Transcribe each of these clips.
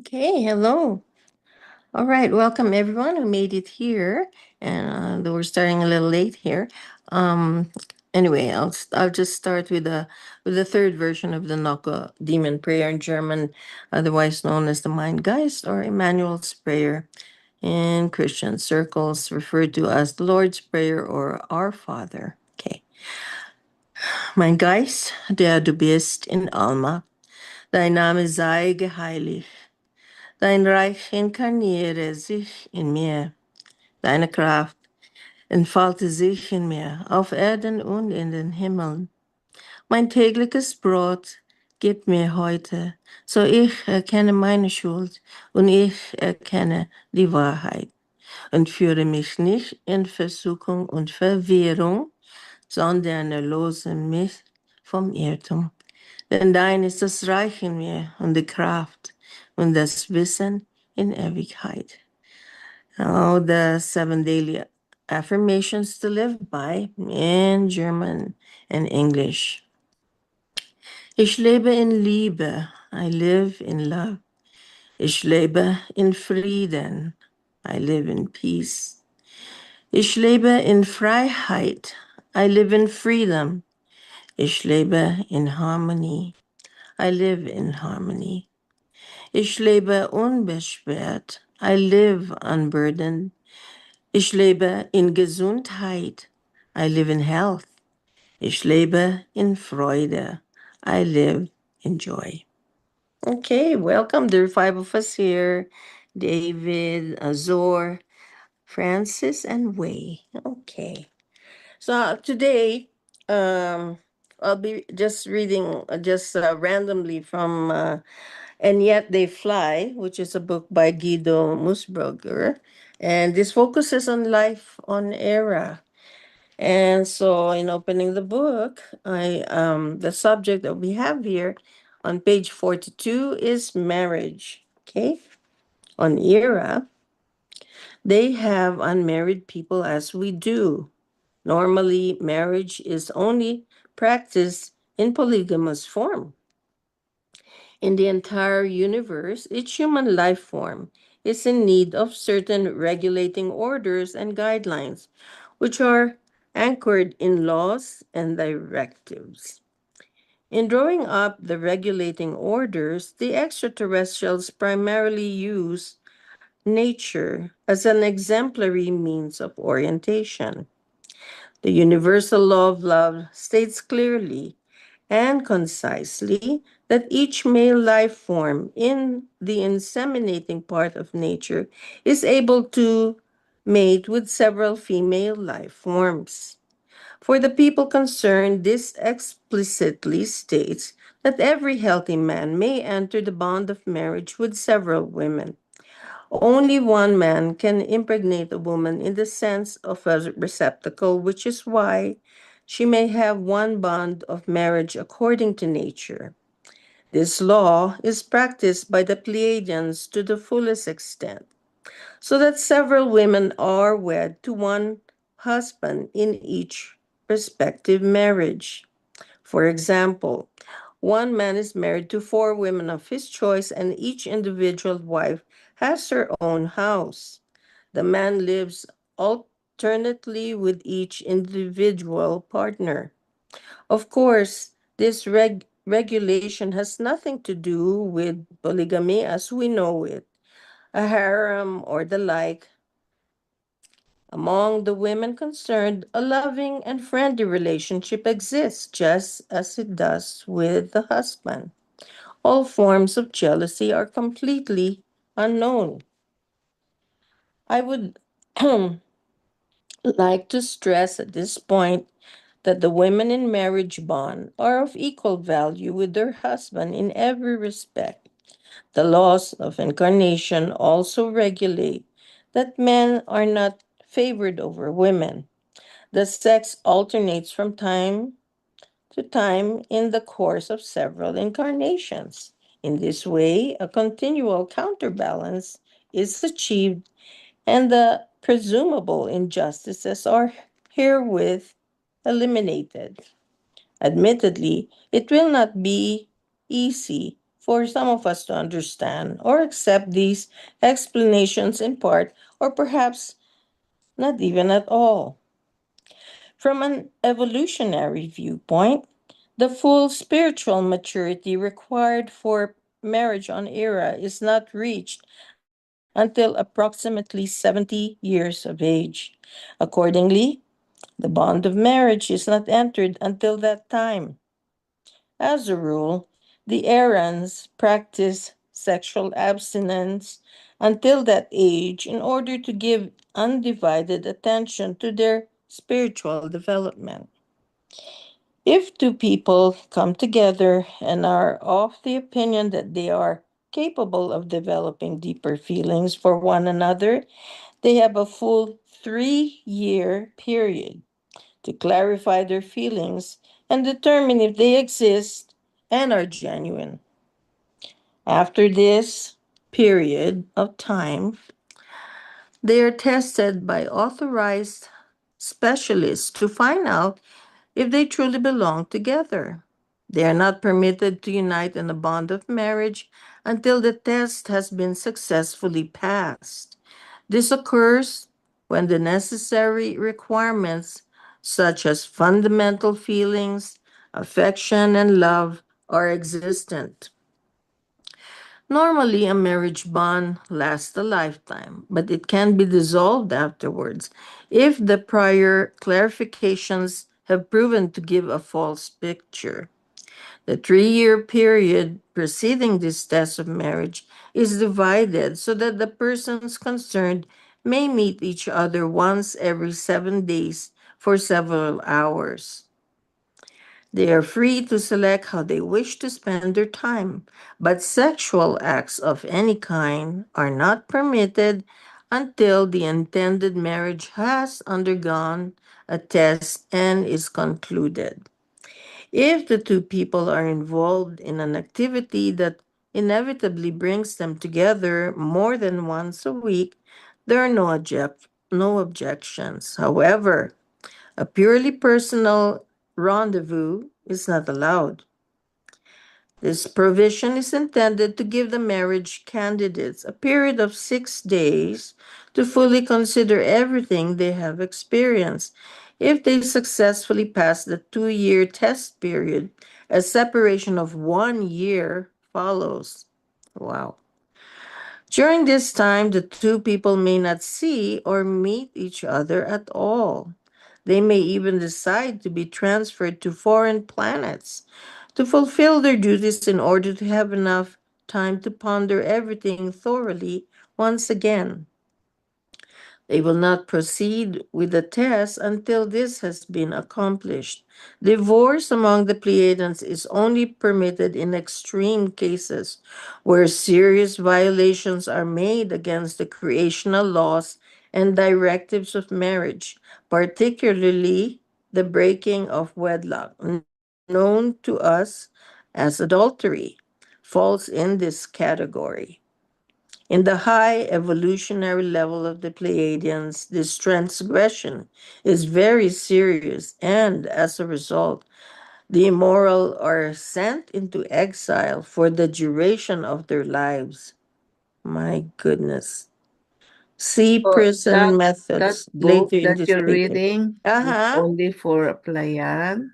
Okay, hello. All right, welcome everyone who made it here. And though we're starting a little late here. Um, anyway, I'll just start with the third version of the Nocco Demon Prayer in German, otherwise known as the Mein Geist or Emmanuel's Prayer in Christian circles, referred to as the Lord's Prayer or Our Father. Okay. Mein Geist, der du bist in Alma, dein Name sei geheiligt. Dein Reich inkarniere sich in mir. Deine Kraft entfalte sich in mir, auf Erden und in den Himmeln. Mein tägliches Brot gib mir heute, so ich erkenne meine Schuld und ich erkenne die Wahrheit. Und führe mich nicht in Versuchung und Verwirrung, sondern erlose mich vom Irrtum. Denn dein ist das Reich in mir und die Kraft und das Wissen in Ewigkeit. Now, the 7 daily affirmations to live by in German and English. Ich lebe in Liebe. I live in love. Ich lebe in Frieden. I live in peace. Ich lebe in Freiheit. I live in freedom. Ich lebe in Harmony. I live in harmony. Ich lebe unbeschwert. I live unburdened. Ich lebe in Gesundheit. I live in health. Ich lebe in Freude. I live in joy. Okay, welcome. There are five of us here. David, Azor, Francis, and Wei. Okay. So today, I'll be just reading just randomly from And Yet They Fly, which is a book by Guido Musburger. And this focuses on life on Era. And so in opening the book, the subject that we have here on page 42 is marriage. Okay. On Era, they have unmarried people as we do. Normally, marriage is only practiced in polygamous form. In the entire universe, each human life form is in need of certain regulating orders and guidelines, which are anchored in laws and directives. In drawing up the regulating orders, the extraterrestrials primarily use nature as an exemplary means of orientation. The universal law of love states clearly and concisely that each male life form in the inseminating part of nature is able to mate with several female life forms. For the people concerned, this explicitly states that every healthy man may enter the bond of marriage with several women. Only one man can impregnate a woman in the sense of a receptacle, which is why she may have one bond of marriage according to nature. This law is practiced by the Pleiadians to the fullest extent, so that several women are wed to one husband in each respective marriage. For example, one man is married to four women of his choice, and each individual wife has her own house. The man lives alternately with each individual partner. Of course, this regulation has nothing to do with polygamy as we know it, a harem or the like. Among the women concerned, a loving and friendly relationship exists just as it does with the husband. All forms of jealousy are completely unknown. I would like to stress at this point that the women in marriage bond are of equal value with their husband in every respect. The laws of incarnation also regulate that men are not favored over women. The sex alternates from time to time in the course of several incarnations. In this way, a continual counterbalance is achieved, and the presumable injustices are herewith eliminated. Admittedly, it will not be easy for some of us to understand or accept these explanations in part, or perhaps not even at all. From an evolutionary viewpoint, the full spiritual maturity required for marriage on Era is not reached until approximately 70 years of age. Accordingly, the bond of marriage is not entered until that time. As a rule, the Erans practice sexual abstinence until that age in order to give undivided attention to their spiritual development. If two people come together and are of the opinion that they are capable of developing deeper feelings for one another, they have a full 3-year period to clarify their feelings and determine if they exist and are genuine. After this period of time, they are tested by authorized specialists to find out if they truly belong together. They are not permitted to unite in a bond of marriage until the test has been successfully passed. This occurs when the necessary requirements, such as fundamental feelings, affection, and love, are existent. Normally, a marriage bond lasts a lifetime, but it can be dissolved afterwards if the prior clarifications have proven to give a false picture. The 3-year period preceding this test of marriage is divided so that the persons concerned may meet each other once every 7 days for several hours. They are free to select how they wish to spend their time, but sexual acts of any kind are not permitted until the intended marriage has undergone a test and is concluded. If the two people are involved in an activity that inevitably brings them together more than once a week, there are no objections. However, a purely personal rendezvous is not allowed. This provision is intended to give the marriage candidates a period of 6 days to fully consider everything they have experienced. If they successfully pass the 2-year test period, a separation of 1 year follows. Wow. During this time, the two people may not see or meet each other at all. They may even decide to be transferred to foreign planets to fulfill their duties in order to have enough time to ponder everything thoroughly once again. They will not proceed with the test until this has been accomplished. Divorce among the Pleiadians is only permitted in extreme cases where serious violations are made against the creational laws and directives of marriage, particularly the breaking of wedlock, known to us as adultery, falls in this category. In the high evolutionary level of the Pleiadians, this transgression is very serious, and as a result, the immoral are sent into exile for the duration of their lives. My goodness. See So prison that methods book later in that this you're paper. reading Uh is huh. only for a Playaran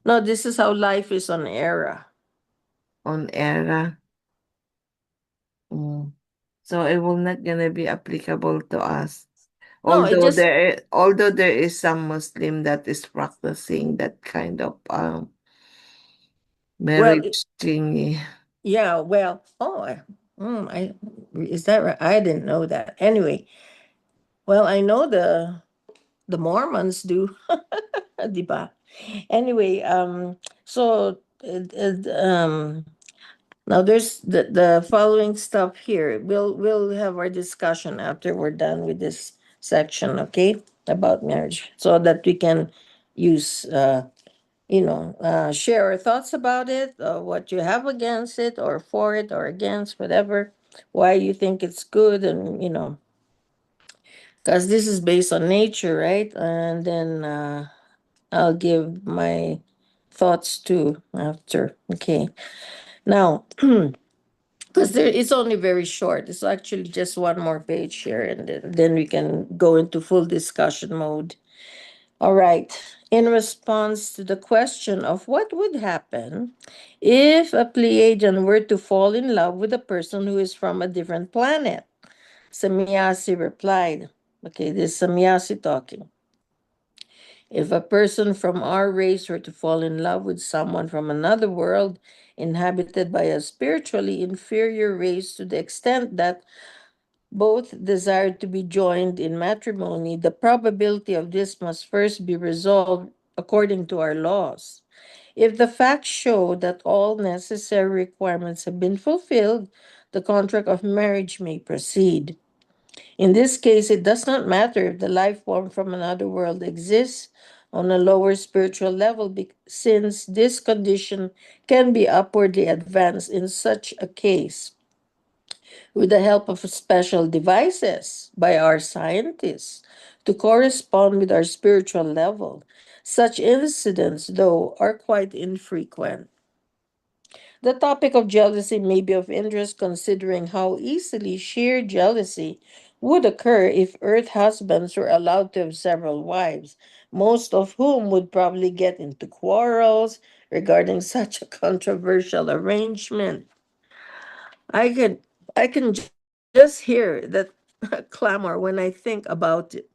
No, this is how life is on Era. on Era. Mm. So it will not gonna be applicable to us. No, it just, Although there is some Muslim that is practicing that kind of well, marriage thingy. yeah, well, is that right? I didn't know that. Anyway, well, I know the Mormons do, di ba? Anyway, so now there's the following stuff here. We'll have our discussion after we're done with this section, okay, about marriage, so that we can use share our thoughts about it, what you have against it, or for it, or against, whatever, why you think it's good, and because this is based on nature, right? And then I'll give my thoughts too after. Okay. Now, because there it's only very short. It's actually just one more page here, and then we can go into full discussion mode. All right. In response to the question of what would happen if a Pleiadian were to fall in love with a person who is from a different planet, Samyasi replied, okay, this is Samyasi talking. If a person from our race were to fall in love with someone from another world inhabited by a spiritually inferior race to the extent that both desired to be joined in matrimony, the probability of this must first be resolved according to our laws. If the facts show that all necessary requirements have been fulfilled, the contract of marriage may proceed. In this case, it does not matter if the life form from another world exists on a lower spiritual level, since this condition can be upwardly advanced in such a case with the help of special devices by our scientists to correspond with our spiritual level. Such incidents, though, are quite infrequent. The topic of jealousy may be of interest considering how easily sheer jealousy would occur if Earth husbands were allowed to have several wives, most of whom would probably get into quarrels regarding such a controversial arrangement. I can I can just hear that clamor when I think about it.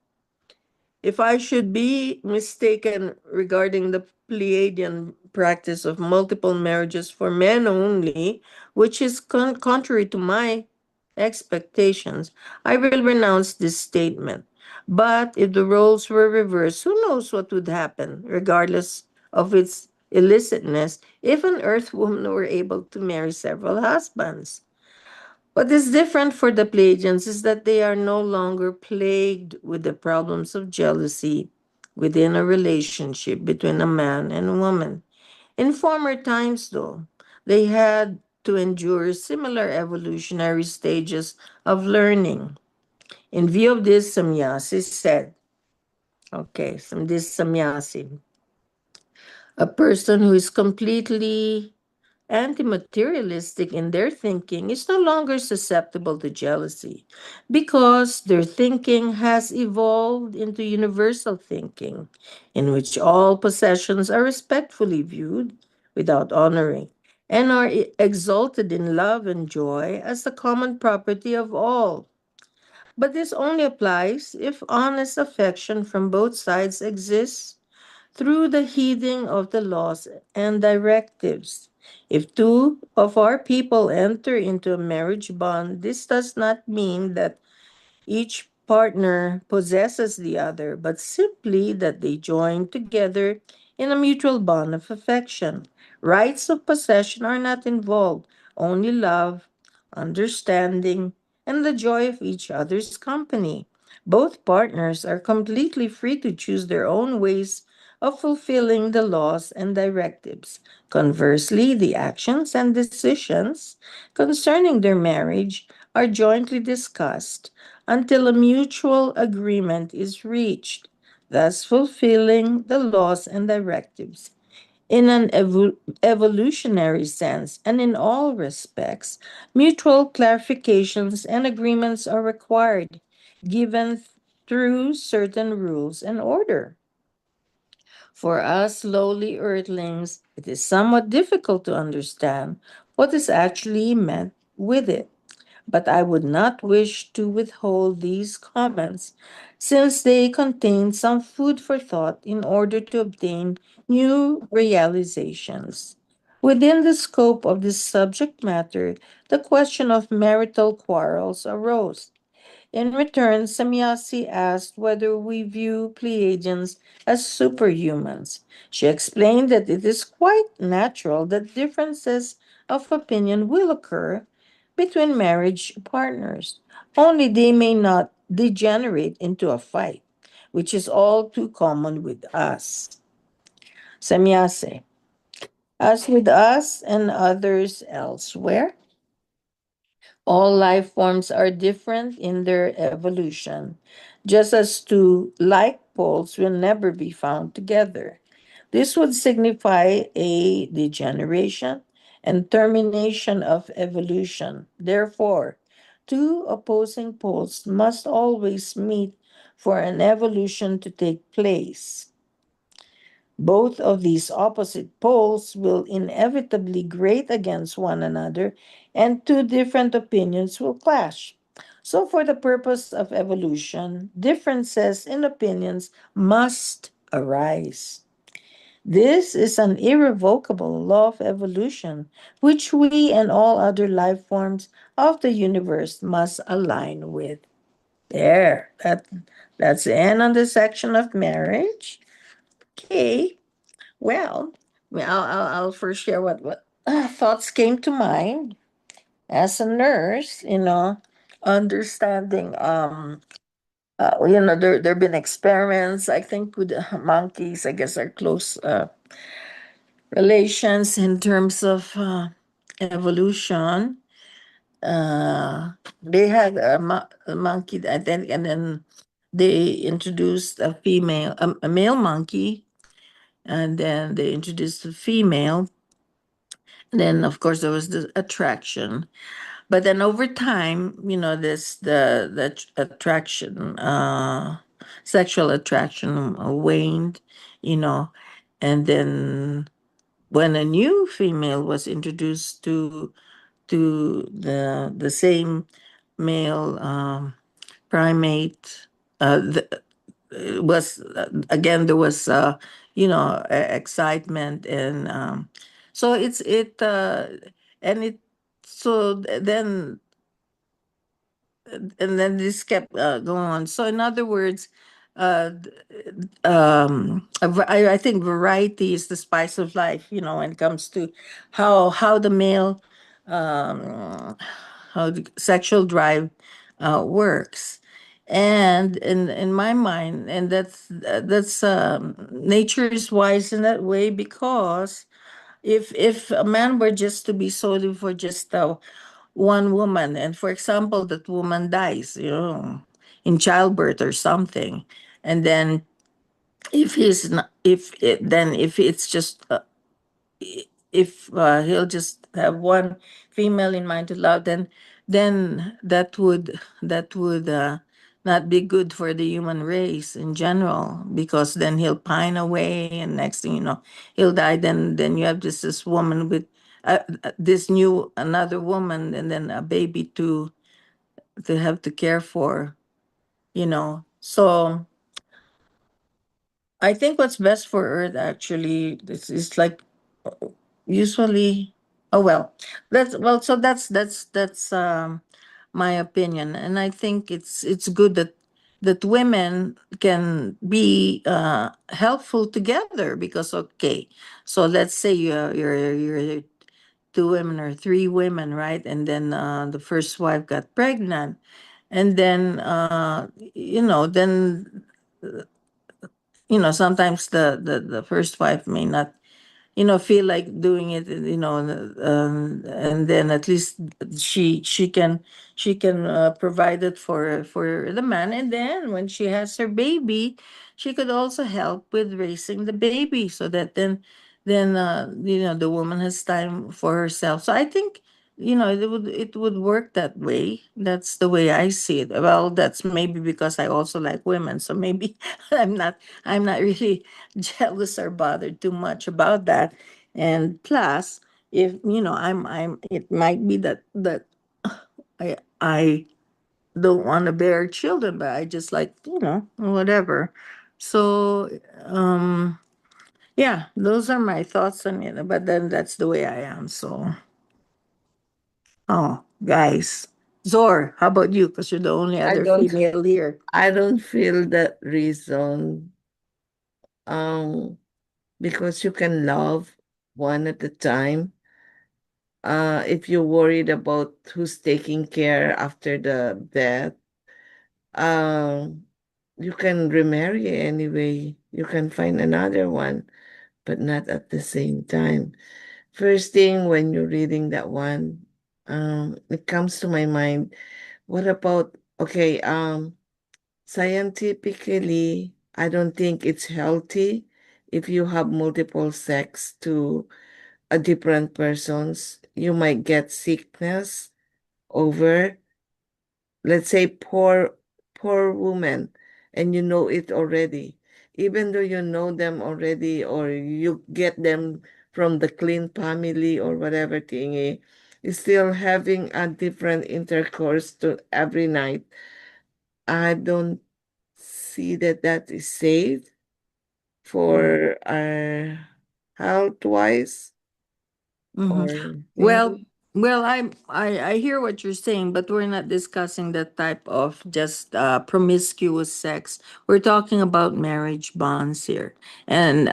If I should be mistaken regarding the Pleiadian practice of multiple marriages for men only, which is contrary to my expectations, I will renounce this statement. But if the roles were reversed, who knows what would happen, regardless of its illicitness, if an earth woman were able to marry several husbands. What is different for the Pleiadians is that they are no longer plagued with the problems of jealousy within a relationship between a man and a woman. In former times, though, they had to endure similar evolutionary stages of learning. In view of this, Samyasi said, okay, this Samyasi, a person who is completely anti-materialistic in their thinking is no longer susceptible to jealousy because their thinking has evolved into universal thinking in which all possessions are respectfully viewed without honoring and are exalted in love and joy as the common property of all. But this only applies if honest affection from both sides exists through the heeding of the laws and directives. If two of our people enter into a marriage bond, this does not mean that each partner possesses the other, but simply that they join together in a mutual bond of affection. Rights of possession are not involved, only love, understanding, and the joy of each other's company. Both partners are completely free to choose their own ways of fulfilling the laws and directives. Conversely, the actions and decisions concerning their marriage are jointly discussed until a mutual agreement is reached, thus fulfilling the laws and directives. In an evolutionary sense and in all respects, mutual clarifications and agreements are required, given through certain rules and order. For us lowly earthlings, it is somewhat difficult to understand what is actually meant with it, but I would not wish to withhold these comments since they contain some food for thought in order to obtain new realizations. Within the scope of this subject matter, the question of marital quarrels arose. In return, Samyasi asked whether we view Pleiadians as superhumans. She explained that it is quite natural that differences of opinion will occur between marriage partners, only they may not degenerate into a fight, which is all too common with us. Samyasi, as with us and others elsewhere, all life forms are different in their evolution, just as two like poles will never be found together. This would signify a degeneration and termination of evolution. Therefore, two opposing poles must always meet for an evolution to take place. Both of these opposite poles will inevitably grate against one another, and two different opinions will clash. So, for the purpose of evolution, differences in opinions must arise. This is an irrevocable law of evolution, which we and all other life forms of the universe must align with. There, that's the end on the section of marriage. Okay. Well, I'll first share what thoughts came to mind as a nurse. Understanding. There've been experiments. I think with monkeys. I guess are close relations in terms of evolution. They had a monkey, and then they introduced a male monkey, and then they introduced a female. Then, of course, there was the attraction, but then over time, attraction, sexual attraction waned, you know, and then when a new female was introduced to the same male primate, it was again there was excitement, and so it's it and it so then and then this kept going on. So in other words, I think variety is the spice of life. When it comes to how the male, um, how the sexual drive works. And in my mind, and that's nature is wise in that way, because if a man were just to be solely for just one woman, and for example that woman dies, in childbirth or something, and then if he's not if it then if it's just if he'll just have one female in mind to love, then that would not be good for the human race in general, because then he'll pine away, and next thing you know, he'll die. Then you have this woman with this new another woman, and then a baby to have to care for. So I think what's best for Earth actually is like usually. Oh well, that's my opinion, and I think it's good that women can be helpful together, because okay, so let's say you're two women or three women, right? And then the first wife got pregnant, and then then sometimes the first wife may not feel like doing it, and then at least she can provide it for the man, and then when she has her baby, she could also help with raising the baby, so that then the woman has time for herself. So I think it would work that way. That's the way I see it. Well, that's maybe because I also like women, so maybe I'm not really jealous or bothered too much about that. And plus, if I'm it might be that I don't want to bear children, but I just like whatever. So yeah, those are my thoughts on it. But then that's the way I am. So guys, Zor, how about you? Because you're the only I other don't female here. I don't feel that reason. Um, because you can love one at a time. If you're worried about who's taking care after the death, um, you can remarry anyway. You can find another one, but not at the same time. First thing when you're reading that one, it comes to my mind, what about, okay, scientifically, I don't think it's healthy if you have multiple sex to a different persons. You might get sickness over, let's say, poor woman, and you know it already. Even though you know them already, or you get them from the clean family or whatever thingy, is still having a different intercourse to every night. I don't see that that is safe for our health wise Mm-hmm. or Well, thingy. I hear what you're saying, but we're not discussing that type of just promiscuous sex. We're talking about marriage bonds here, and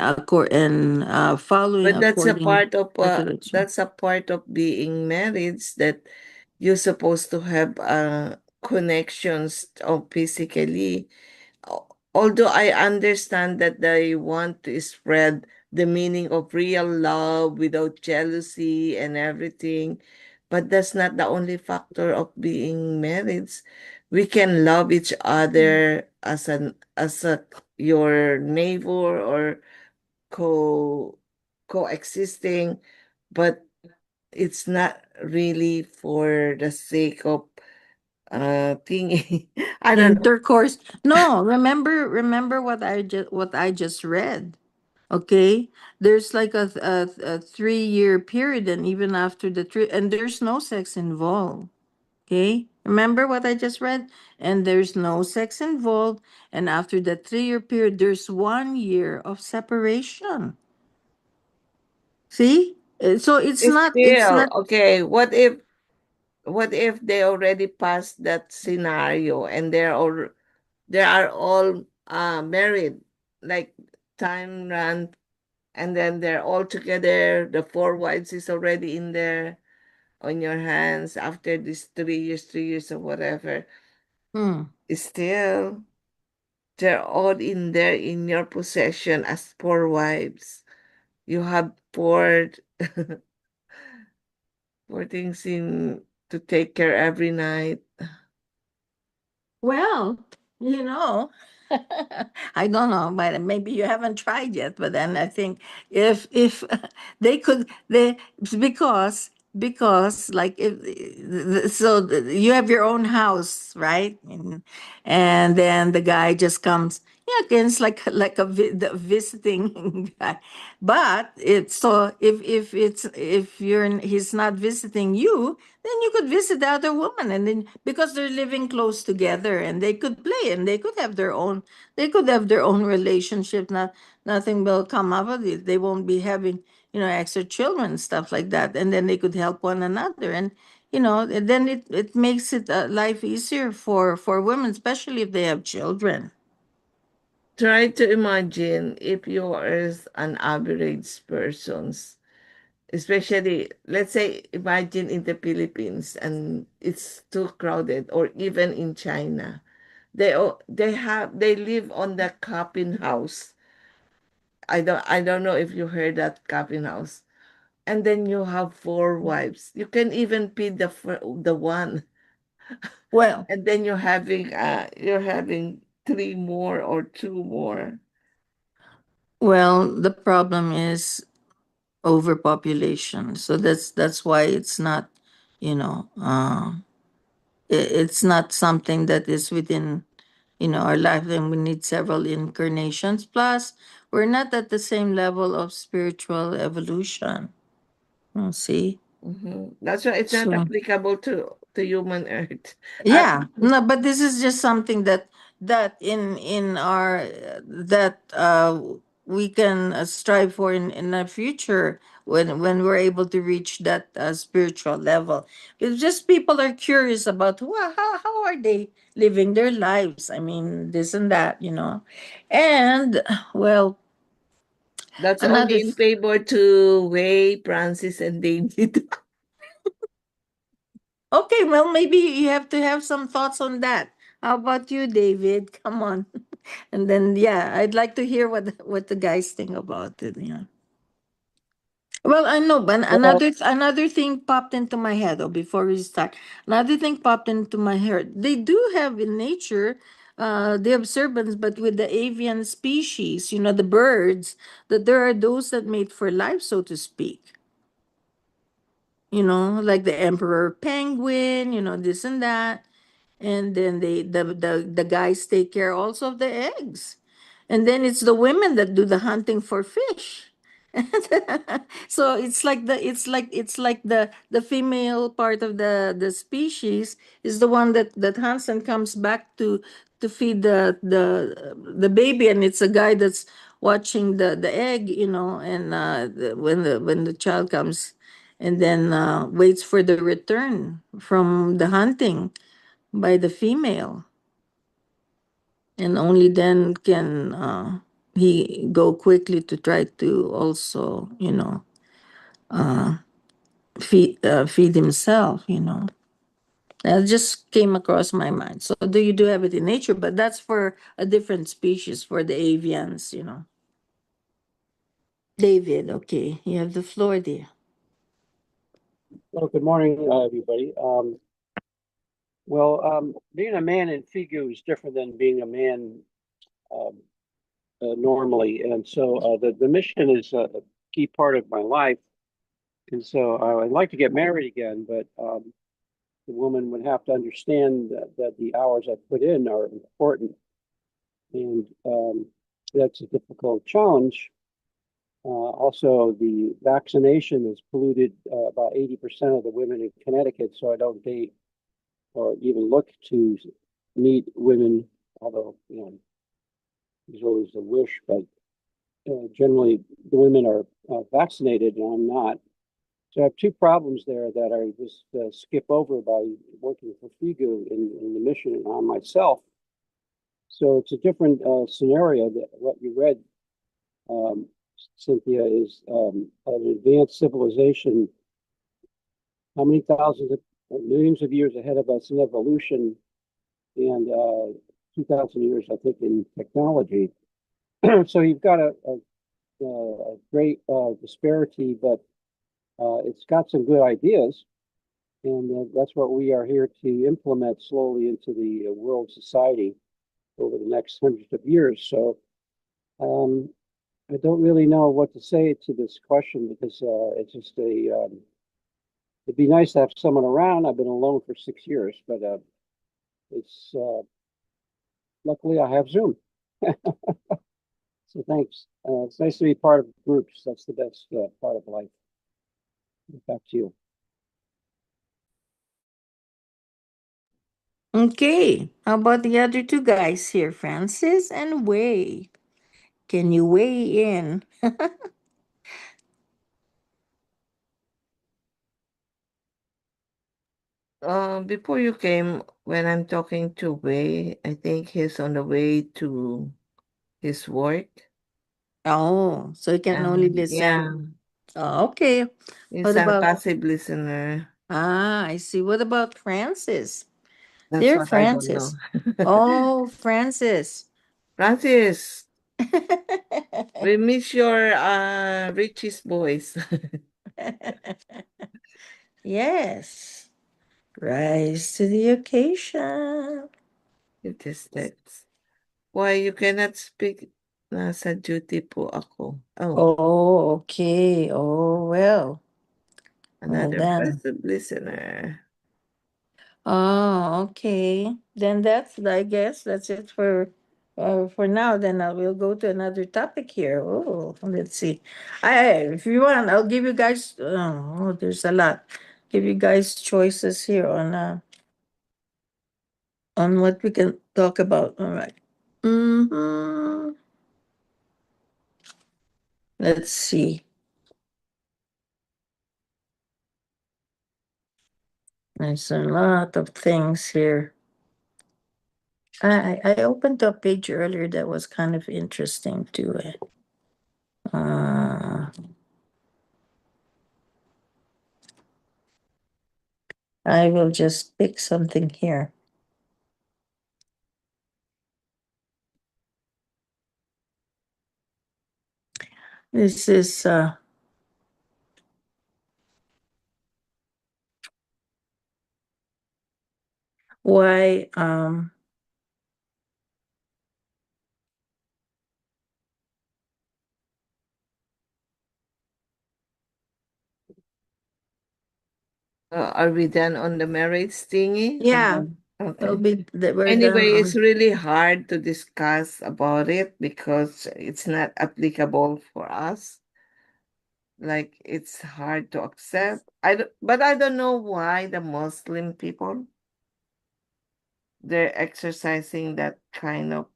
following But according to the truth. that's a part of being married, that you're supposed to have connections of physically. Although I understand that they want to spread the meaning of real love without jealousy and everything, but that's not the only factor of being married. We can love each other as a your neighbor or co coexisting, but it's not really for the sake of thingy. I don't know. Intercourse. No, remember what I just read. Okay, there's like a 3 year period, and even after the three, and there's no sex involved. Okay, remember what I just read, and there's no sex involved, and after the 3 year period, there's 1 year of separation. See, so It's it's still not. okay. What if they already passed that scenario and they are all married, like time ran, and then they're all together. The four wives is already in there on your hands after these 3 years, 3 years or whatever. Hmm. Still, they're all in there in your possession as four wives. You have poured poor things in to take care every night. Well, you know, I don't know, but maybe you haven't tried yet. But then I think if they could, they because like if you have your own house, right? And then the guy just comes. Yeah, again, it's like the visiting guy. But it's so if it's if he's not visiting you, then you could visit the other woman, and then because they're living close together, and they could play, and they could have their own relationship. Nothing will come up of it. They won't be having extra children, stuff like that, and then they could help one another, and and then it makes it life easier for women, especially if they have children. Try to imagine if you are an average person, especially, let's say, imagine in the Philippines and it's too crowded, or even in China. They live on the coffin house. I don't know if you heard that coffin house. And then you have four wives. You can even feed the one, Well, and then you're having three more or two more. the problem is overpopulation, so that's why it's not you know it's not something that is within our lifetime. We need several incarnations, plus we're not at the same level of spiritual evolution. See, That's why it's not so applicable to human earth. Uh, yeah, no, but this is just something that in our that we can strive for in the future, when we're able to reach that spiritual level. It's just people are curious about how are they living their lives. I mean, this and that. And well, that's another only in favor to Way, Francis, and David. okay, well, maybe you have to have some thoughts on that. How about you, David? Come on. And then yeah, I'd like to hear what the guys think about it. Yeah. Well, I know, but Well, another thing popped into my head. Oh, before we start, another thing popped into my head. They do have in nature, the observance, but with the avian species, the birds, that there are those that mate for life, so to speak. like the emperor penguin, this and that. And then the guys take care also of the eggs, and then it's the women that do the hunting for fish. So it's like the female part of the species is the one that hunts and comes back to feed the baby, and it's a guy that's watching the egg, and when the child comes, and then waits for the return from the hunting by the female, and only then can he go quickly to try to also feed himself. That just came across my mind. So do have it in nature, but that's for a different species, for the avians. David, okay, you have the floor, dear. Well, good morning, everybody. Being a man in Figu is different than being a man um, normally, and so the mission is a key part of my life. And so I'd like to get married again, but the woman would have to understand that the hours I put in are important, and that's a difficult challenge. Also, the vaccination has polluted about 80% of the women in Connecticut, so I don't date or even look to meet women, although, there's always a wish, but generally the women are vaccinated and I'm not. So I have two problems there that I just skip over by working for FIGU in the mission and on myself. So it's a different scenario that what you read, um, Cynthia, is an advanced civilization, how many thousands of millions of years ahead of us in evolution, and 2,000 years, I think, in technology. So you've got a great disparity, but it's got some good ideas, and that's what we are here to implement slowly into the world society over the next hundreds of years. So um, I don't really know what to say to this question because it's just it'd be nice to have someone around. I've been alone for 6 years, but it's luckily I have Zoom. So thanks. It's nice to be part of groups. That's the best part of life. Back to you. Okay, how about the other two guys here, Francis and Wei? Can you weigh in? Before you came, when I'm talking to Wei, I think he's on the way to his work. Oh, so you can only Yeah, listen. Oh, okay. he's What a about? passive listener. I see. What about Francis? That's Dear what I don't know. Francis. Oh, Francis. Francis, we miss your Richie's voice. Yes. Rise to the occasion. It is that. Why you cannot speak? Nasa duty po ako. Oh, Oh, okay. Oh, well. Well another then. passive listener. Oh, okay. Then I guess that's it for now. Then I will go to another topic here. Oh, let's see. If you want, I'll give you guys. Oh, there's a lot. Give you guys choices here on what we can talk about. All right. Mm-hmm. Let's see. There's a lot of things here. I opened a page earlier that was kind of interesting too. Uh, I will just pick something here. This is why Are we done on the marriage thingy? Yeah, it'll Okay. be that we're done Anyway, it's on. really hard to discuss about it because it's not applicable for us. Like it's hard to accept. But I don't know why the Muslim people they're exercising that kind of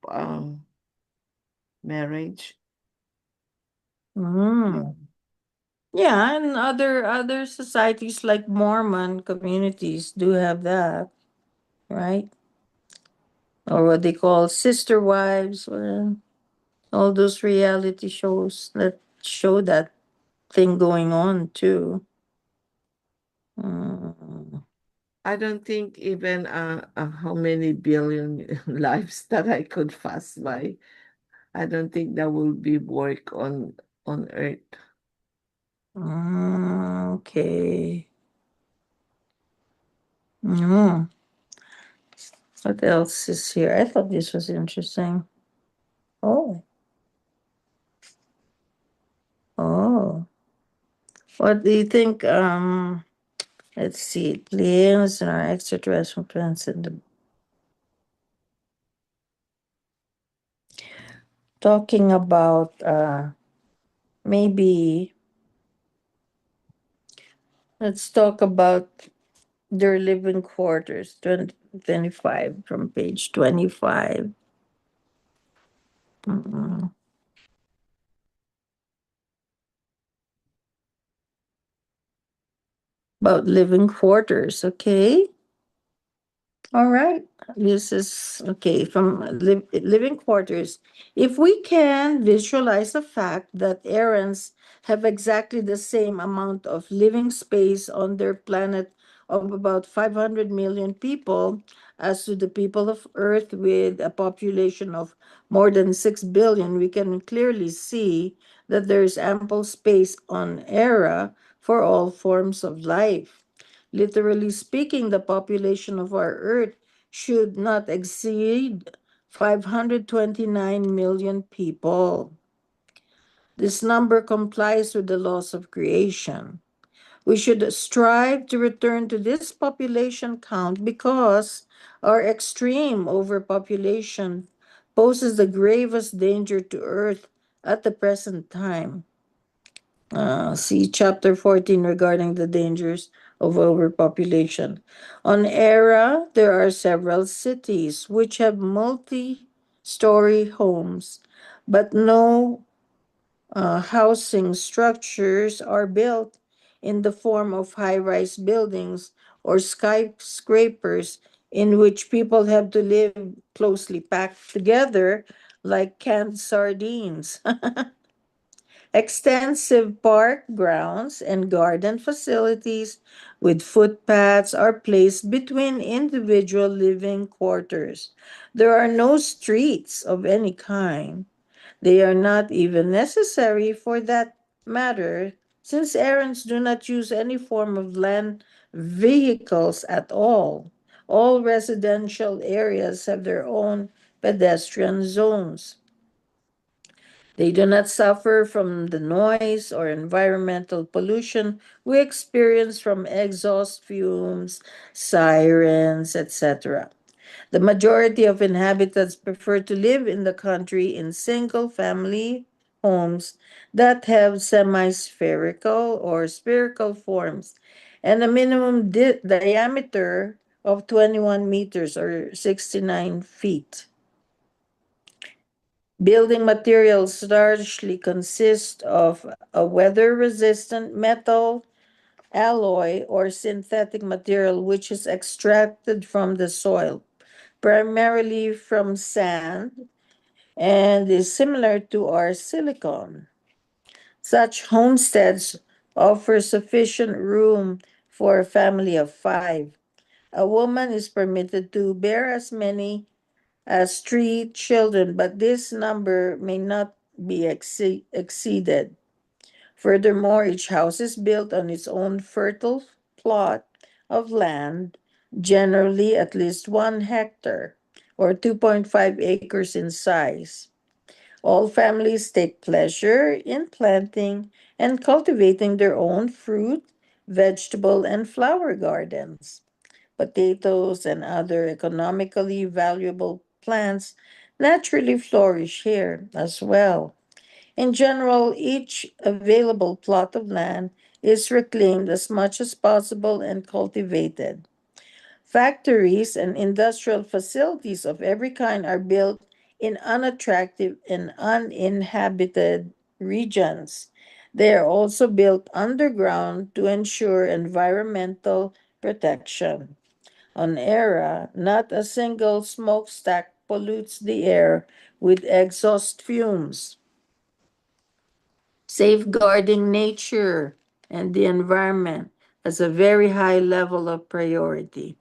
marriage. Mm. Yeah, and other societies like Mormon communities do have that, right? Or what they call sister wives, all those reality shows that show that thing going on too. Mm. I don't think even how many billion lives that I could fast by. I don't think that will be work on Earth. Okay. Mm. What else is here? I thought this was interesting. Oh, oh. What do you think? Let's see. Planes and our extraterrestrial plants in the talking about maybe let's talk about their living quarters 2025 from page 25. Mm. About living quarters, okay. All right. This is okay from living quarters. If we can visualize the fact that errands have exactly the same amount of living space on their planet of about 500 million people as to the people of Earth with a population of more than 6 billion, we can clearly see that there is ample space on Era for all forms of life. Literally speaking, the population of our Earth should not exceed 529 million people. This number complies with the laws of creation. We should strive to return to this population count because our extreme overpopulation poses the gravest danger to Earth at the present time. See chapter 14 regarding the dangers of overpopulation. On Era, there are several cities which have multi story homes, but no housing structures are built in the form of high rise buildings or skyscrapers in which people have to live closely packed together like canned sardines. Extensive park grounds and garden facilities with footpaths are placed between individual living quarters. There are no streets of any kind. They are not even necessary for that matter, since errands do not use any form of land vehicles at all. All residential areas have their own pedestrian zones. They do not suffer from the noise or environmental pollution we experience from exhaust fumes, sirens, etc. The majority of inhabitants prefer to live in the country in single family homes that have semi spherical or spherical forms and a minimum diameter of 21 meters or 69 feet. Building materials largely consist of a weather resistant metal, alloy, or synthetic material which is extracted from the soil, primarily from sand, and is similar to our silicon. Such homesteads offer sufficient room for a family of five. A woman is permitted to bear as many as three children, but this number may not be exceeded. Furthermore, each house is built on its own fertile plot of land, generally at least 1 hectare or 2.5 acres in size. All families take pleasure in planting and cultivating their own fruit, vegetable and flower gardens. Potatoes and other economically valuable plants naturally flourish here as well. In general, each available plot of land is reclaimed as much as possible and cultivated. Factories and industrial facilities of every kind are built in unattractive and uninhabited regions. They are also built underground to ensure environmental protection. On Era, not a single smokestack pollutes the air with exhaust fumes, safeguarding nature and the environment as a very high level of priority.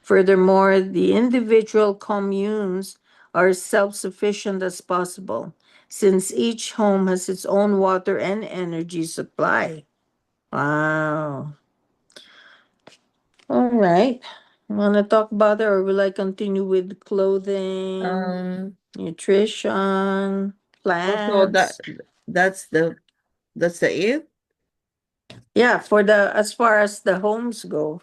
Furthermore, the individual communes are as self sufficient as possible, since each home has its own water and energy supply. Wow. All right. Want to talk about it, or will I continue with clothing, Um, nutrition, also plants? that's the it. Yeah, for the as far as the homes go,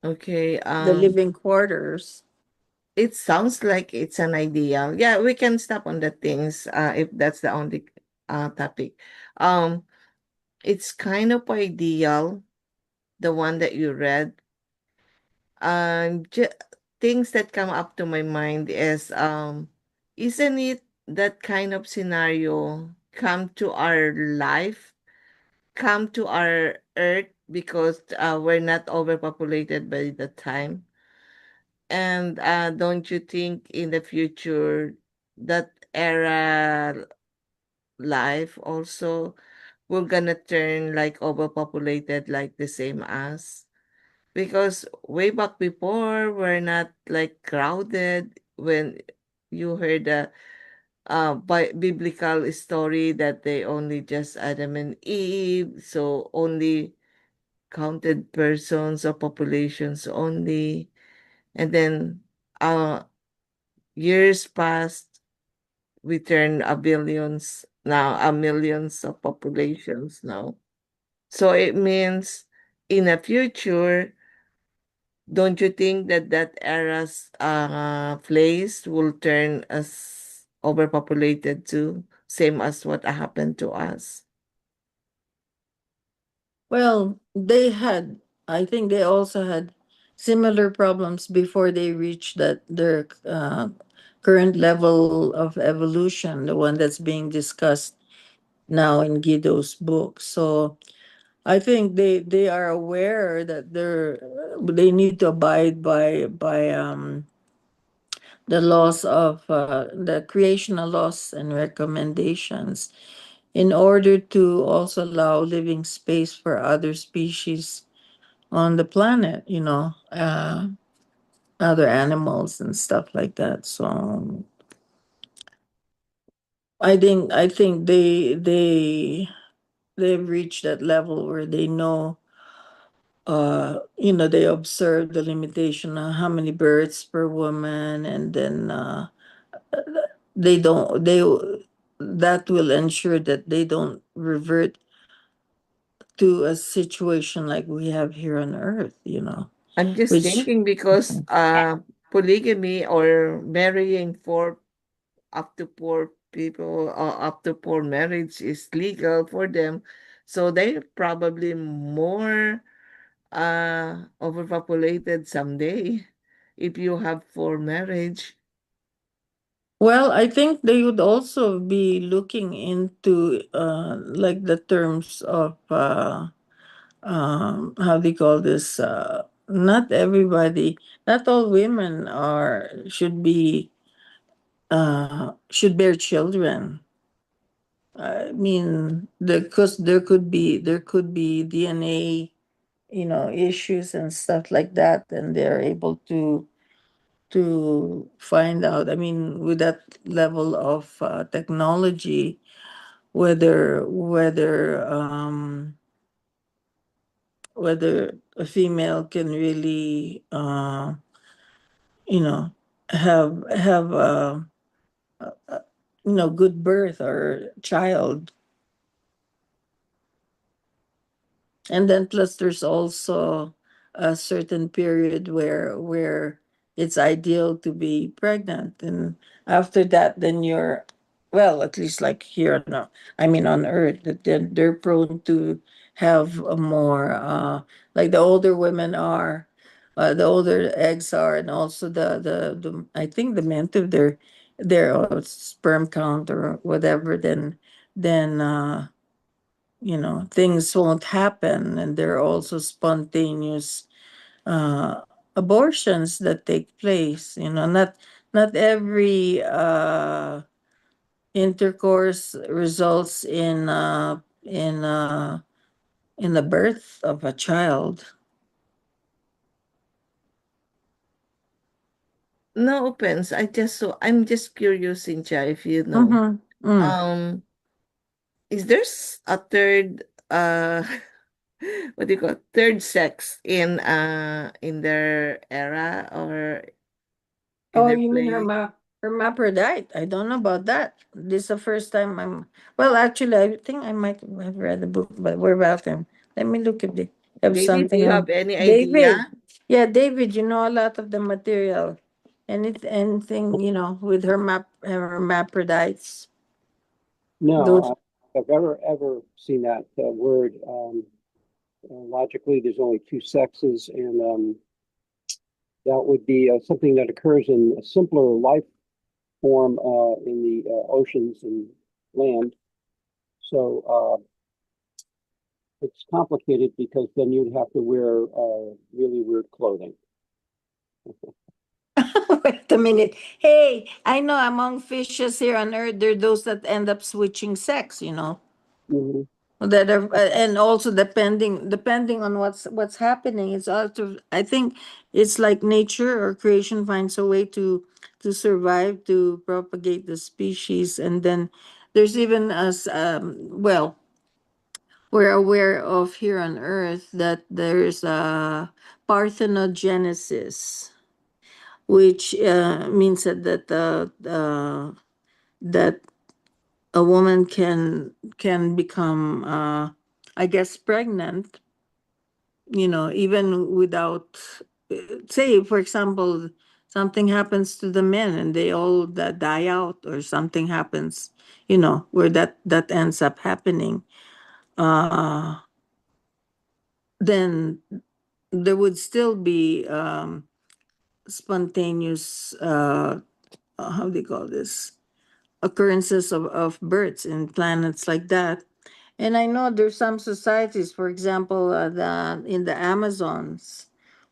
Okay. the living quarters. It sounds like it's an ideal. Yeah, we can stop on the things if that's the only topic. Um, it's kind of ideal, the one that you read. Ju things that come up to my mind is isn't it that kind of scenario come to our life, come to our earth because we're not overpopulated by the time? And don't you think in the future that era life also we're gonna turn like overpopulated like the same as? Because way back before we're not like crowded when you heard the biblical story that they only just Adam and Eve, so only counted persons or populations only. And then uh years passed, we turn a billions now, a millions of populations now. So it means in the future, don't you think that that era's place will turn as overpopulated too, same as what happened to us? Well, I think they also had similar problems before they reached their current level of evolution, the one that's being discussed now in Guido's book. So I think they are aware that they need to abide by the laws of the creational laws and recommendations in order to also allow living space for other species on the planet, other animals and stuff like that. So I think they've reached that level where they know, they observe the limitation on how many births per woman, and then they don't they that will ensure that they don't revert to a situation like we have here on earth, I'm just which. thinking because polygamy or marrying four up to four people or up to four marriage is legal for them. So they're probably more overpopulated someday if you have four marriage. Well, I think they would also be looking into like the terms of how do you call this? Not everybody, not all women are should bear children. I mean, because there could be DNA, issues and stuff like that, and they're able to find out. I mean, with that level of technology, whether a female can really you know have a good birth or child. And then plus there's also a certain period where it's ideal to be pregnant, and after that then you're, well, at least like here no, I mean on earth, that they're prone to have a more like the older women are, the older eggs are, and also the I think the men too, their sperm count or whatever, then things won't happen, and there are also spontaneous uh abortions that take place. Not every intercourse results in the birth of a child. No offense. I'm just curious, Cynthia, if you know. Mm-hmm. Mm. Um, is there a third what do you call it? Third sex in their era or in Oh, their you mean place? hermaphrodite? I don't know about that. This is the first time I'm. Well, actually, I think I might have read the book, but we're about them. Let me look at the. Have Maybe do something you on have any idea? David. Yeah, David. You know a lot of the material. Anything with hermaphrodites. No, Those. I've ever seen that word. Logically, there's only two sexes, and that would be something that occurs in a simpler life form in the oceans and land. So it's complicated because then you'd have to wear really weird clothing. Wait a minute. Hey, I know among fishes here on Earth, there are those that end up switching sex. Mhm. That are and also depending on what's happening, it's also, I think, it's like nature or creation finds a way to survive, to propagate the species. And then there's even as well, we're aware of here on earth that there's a parthenogenesis, which means that a woman can become I guess pregnant, even without, say for example, something happens to the men and they all die out, or something happens, where that ends up happening. uh then there would still be spontaneous, how do you call this, occurrences of births in planets like that. And I know there's some societies, for example, in the Amazons,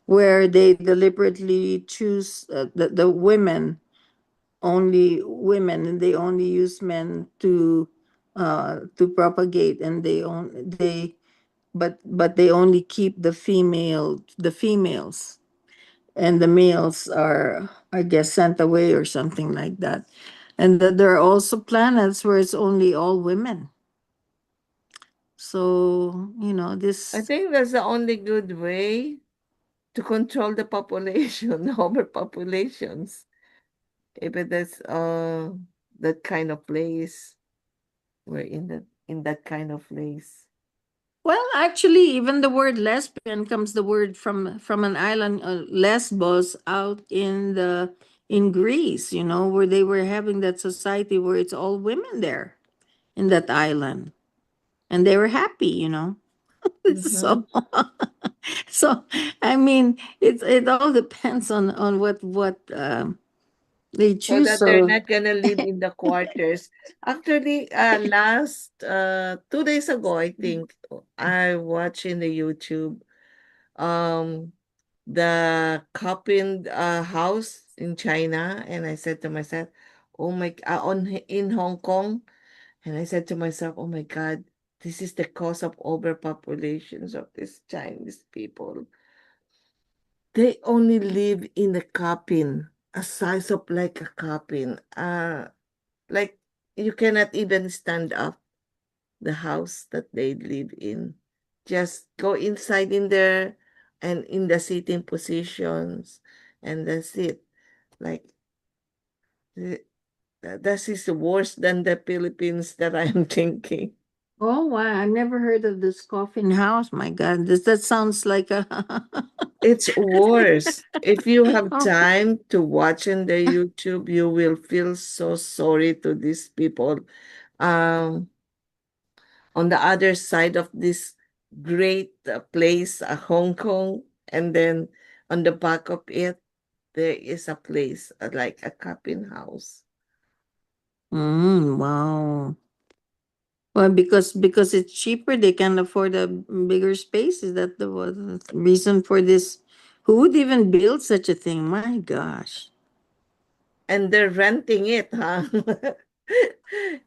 where they deliberately choose the women, only women, and they only use men to propagate, and but they only keep the females, and the males are, I guess, sent away or something like that. And that there are also planets where it's only all women. So, I this. think that's the only good way to control the population, overpopulations. If it is that kind of place, we're in that kind of place. Well, actually, even the word lesbian comes the word from an island, Lesbos, out in Greece. Where they were having that society where it's all women there in that island, and they were happy. Mm-hmm. So, so I mean, it all depends on what they So choose. that they're So, not gonna live in the quarters. Actually, last 2 days ago, I think I watched in the YouTube um the coffin house in China, and I said to myself, "Oh my!" In Hong Kong, and I said to myself, "Oh my God, this is the cause of overpopulations of these Chinese people. They only live in a coffin, a size of like a coffin. Like you cannot even stand up the house that they live in. Just go inside in there and in the sitting positions, and that's it. Like th- that is worse than the Philippines that I'm thinking. Oh wow, I've never heard of this coffin house. My God, this that sounds like a It's worse. If you have oh, time to watch in the YouTube, you will feel so sorry to these people. Um, on the other side of this great place, Hong Kong, and then on the back of it, there is a place like a cabin house. wow. Well, because it's cheaper, they can afford a bigger space. Is that the reason for this? Who would even build such a thing? My gosh. And they're renting it, huh?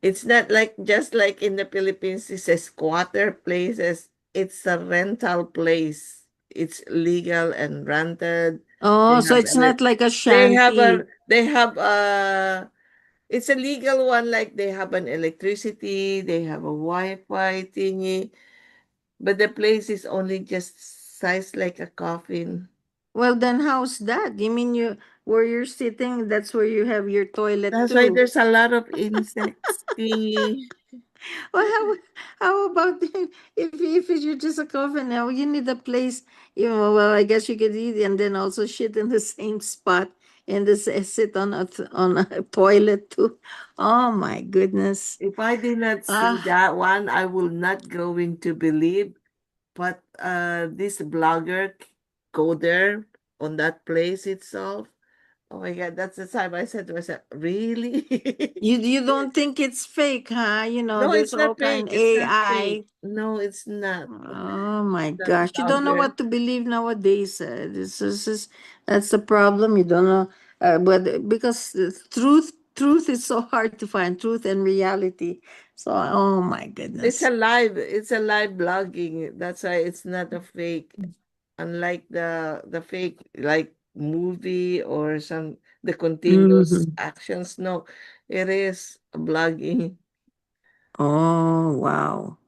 It's not like just like in the Philippines, it's a squatter places. It's a rental place. It's legal and rented. They Oh, so have it's not like a a shanty. they have a it's a legal one, like they have an electricity, they have a Wi-Fi thingy, but the place is only just sized like a coffin. Well, then how's that? You mean you where you're sitting, that's where you have your toilet That's why too. there's a lot of insects thingy. Well, how about if you're just a coffin now, you need a place, well, I guess you could eat and then also shit in the same spot and this sit on on a toilet too. Oh my goodness. If I did not see Ah, that one, I will not going to believe. But this blogger go there on that place itself. Oh my God, that's the time I said to myself, really? you don't think it's fake, huh? No, There's it's all not fake. kind It's not fake. AI. No, it's not. Oh my That gosh, you don't know blogger. what to believe nowadays. This is that's the problem. You don't know, but because the truth is so hard to find, truth and reality. So, oh my goodness. It's a live blogging. That's why it's not a fake. Unlike the fake like movie or some the continuous Mhm. actions. No, it is blogging. Oh wow,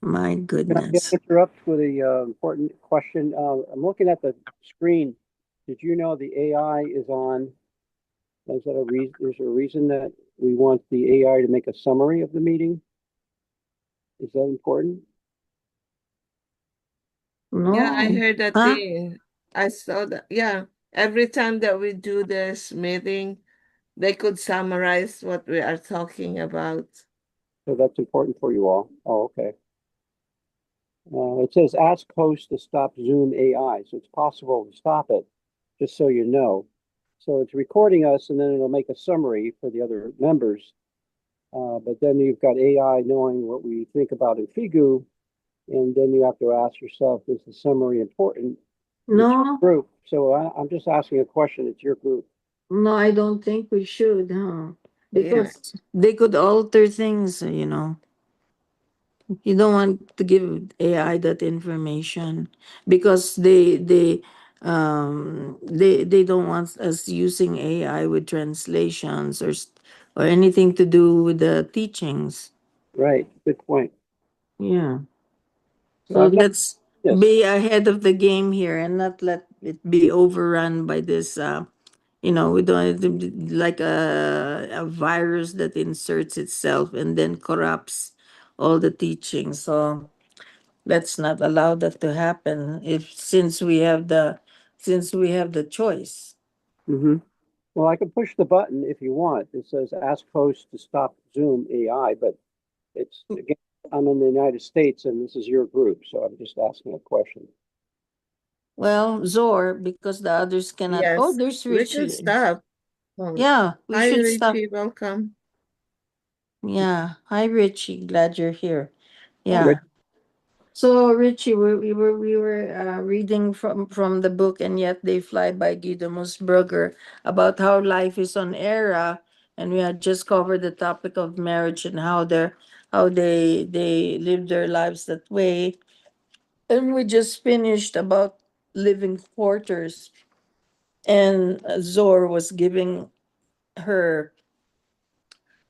my Can I goodness. interrupt with a important question? I'm looking at the screen. Did you know the AI is on? Is that a reason? Is there a reason that we want the AI to make a summary of the meeting? Is that important? Yeah, I No, heard that huh? thing. I saw that. Yeah, every time that we do this meeting, they could summarize what we are talking about. So that's important for you all. Oh, okay. It says ask host to stop Zoom AI. So it's possible to stop it, just so you know. So it's recording us and then it'll make a summary for the other members. But then you've got AI knowing what we think about in Figu. And then you have to ask yourself, is the summary important? It's your No, group. So I'm just asking a question. It's your group. no, I don't think we should, huh? Yeah, Because they could alter things, You don't want to give AI that information because they don't want us using AI with translations or anything to do with the teachings. Right. Good point. Yeah. So So I've never let's seen this. be ahead of the game here and not let it be overrun by this we don't like a virus that inserts itself and then corrupts all the teachings. So let's not allow that to happen if since we have the choice. Hmm. Well, I can push the button if you want. It says ask host to stop Zoom AI, but it's again, I'm in the United States and this is your group. So I'm just asking a question. Well, Zor, because the others cannot. Oh, yes, there's we could Richie. stop. Oh, Yeah, we hi, should stop. Richie, welcome. Yeah. Hi, Richie. Glad you're here. Rich, Yeah. So, Richie, we were reading from the book, and yet they fly by Guido Musburger about how life is on era, and we had just covered the topic of marriage and how they live their lives that way, and we just finished about living quarters, and Zor was giving her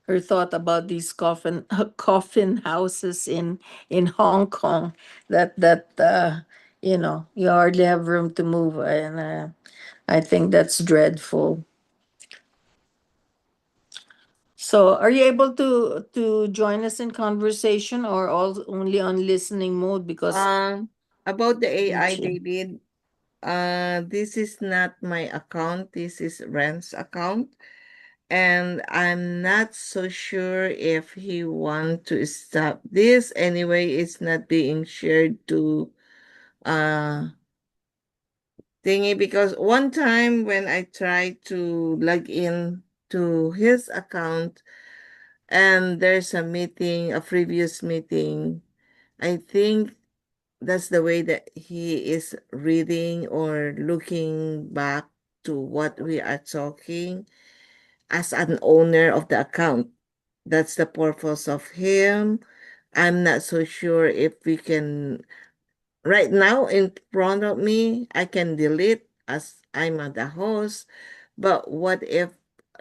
her thought about these coffin houses in Hong Kong that you hardly have room to move, and I think that's dreadful. So are you able to join us in conversation or all only on listening mode? Because About the AI, teaching. David, this is not my account. This is Ren's account. And I'm not so sure if he want to stop this. Anyway, it's not being shared to uh thingy because one time when I tried to log in to his account and there's a meeting, a previous meeting, I think that's the way that he is reading or looking back to what we are talking as an owner of the account. That's the purpose of him. I'm not so sure if we can, right now in front of me, I can delete as I'm the host. But what if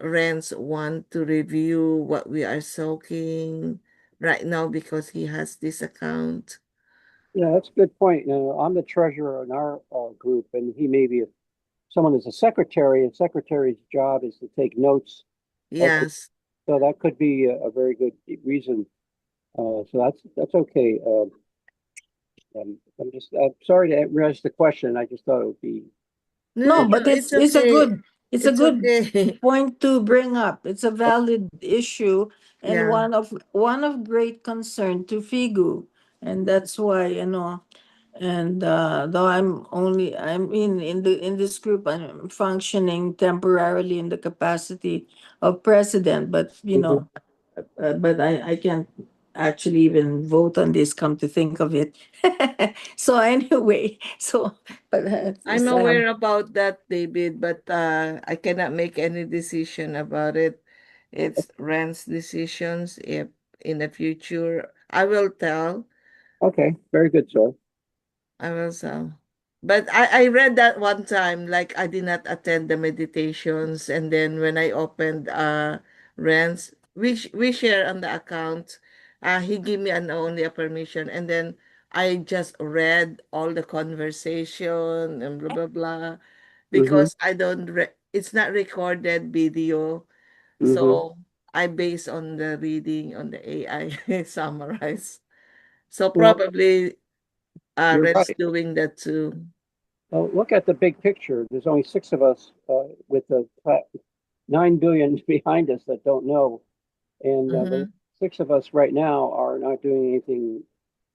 Renz want to review what we are talking right now because he has this account? Yeah, that's a good point. I'm the treasurer in our group, and he may be someone is a secretary, and secretary's job is to take notes of the, Yes. so that could be a very good reason. So that's okay. I'm sorry to raise the question. I just thought it would be No, no, No, no, but it's it's a okay. good It's okay. point to bring up. It's a valid issue and Yeah. one of great concern to Figu. And that's why, and though I'm in this group, I'm functioning temporarily in the capacity of president, but Mhm. but I can't actually even vote on this, come to think of it. So anyway, so but I'm aware about that, David, but I cannot make any decision about it. It's Rand's decisions. If in the future, I will tell. Okay, very good, sir. I will tell. But I read that one time, like I did not attend the meditations, and then when I opened Rand's, we share on the account, he gave me an only a permission, and then I just read all the conversation and blah blah blah Mm-hmm. because I don't it's not recorded video, Mm-hmm. so I base on the reading on the AI summarize. So Well, probably you're Red's right. doing that too. Well, look at the big picture. There's only six of us with the 9 billion behind us that don't know, and the Mm-hmm. six of us right now are not doing anything